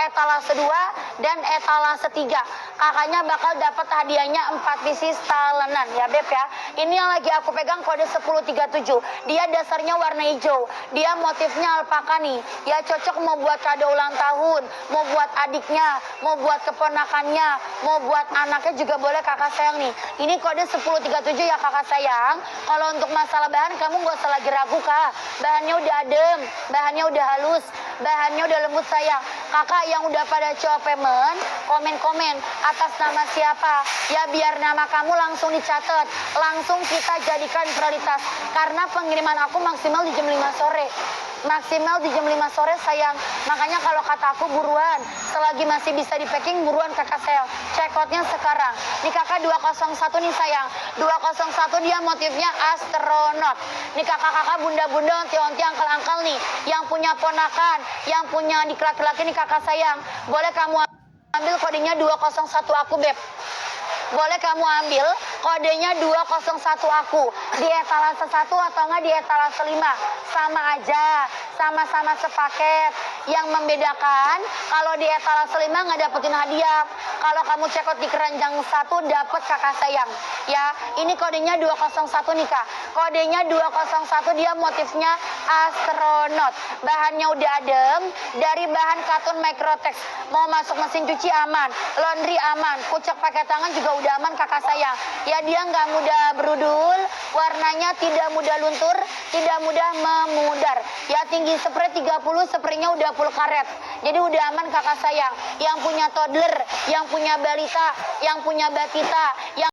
etalase 2, dan etalase 3. Kakaknya bakal dapat hadiahnya 4 pieces talenan ya Beb ya. Ini yang lagi aku pegang kode 1037. Dia dasarnya warna hijau. Dia motifnya alpaka nih. Ya cocok mau buat kado ulang tahun, mau buat adiknya, mau buat keponakannya, mau buat anaknya juga boleh kakak sayang nih. Ini kode 1037 ya kakak sayang. Kalau untuk masalah bahan kamu gak usah lagi ragu kak. Bahannya udah adem, bahannya udah halus, bahannya udah lembut sayang. Kakak yang udah pada coba payment, komen-komen atas nama siapa. Ya biar nama kamu langsung dicatat, langsung kita jadikan prioritas. Karena pengiriman aku maksimal di jam 5 sore. Maksimal di jam 5 sore sayang. Makanya kalau kata aku buruan, selagi masih bisa di packing buruan kakak sayang. Cekotnya sekarang. Ini kakak 201 nih sayang. 201 dia motifnya astronot. Ini kakak-kakak, bunda-bunda, onti-onti, angkel-angkel nih. Yang punya ponakan, yang punya adik laki-laki nih kakak sayang. Boleh kamu ambil kodenya 201 aku Beb. Boleh kamu ambil kodenya 201 aku di etalase 1 atau enggak di etalase 5. Sama aja, sama-sama sepaket. Yang membedakan kalau di etalase 5 nggak dapetin hadiah. Kalau kamu cekot di keranjang 1 dapet kakak sayang. Ya, ini kodenya 201 nih kak. Kodenya 201 dia motifnya astronot. Bahannya udah adem, dari bahan katun Microtex. Mau masuk mesin cuci aman, laundry aman, kucek pakai tangan juga udah aman kakak sayang. Ya dia nggak mudah berudul, warnanya tidak mudah luntur, tidak mudah memudar. Ya tinggi spray 30, spraynya udah full karet. Jadi udah aman kakak sayang. Yang punya toddler, yang punya balita, yang punya batita, yang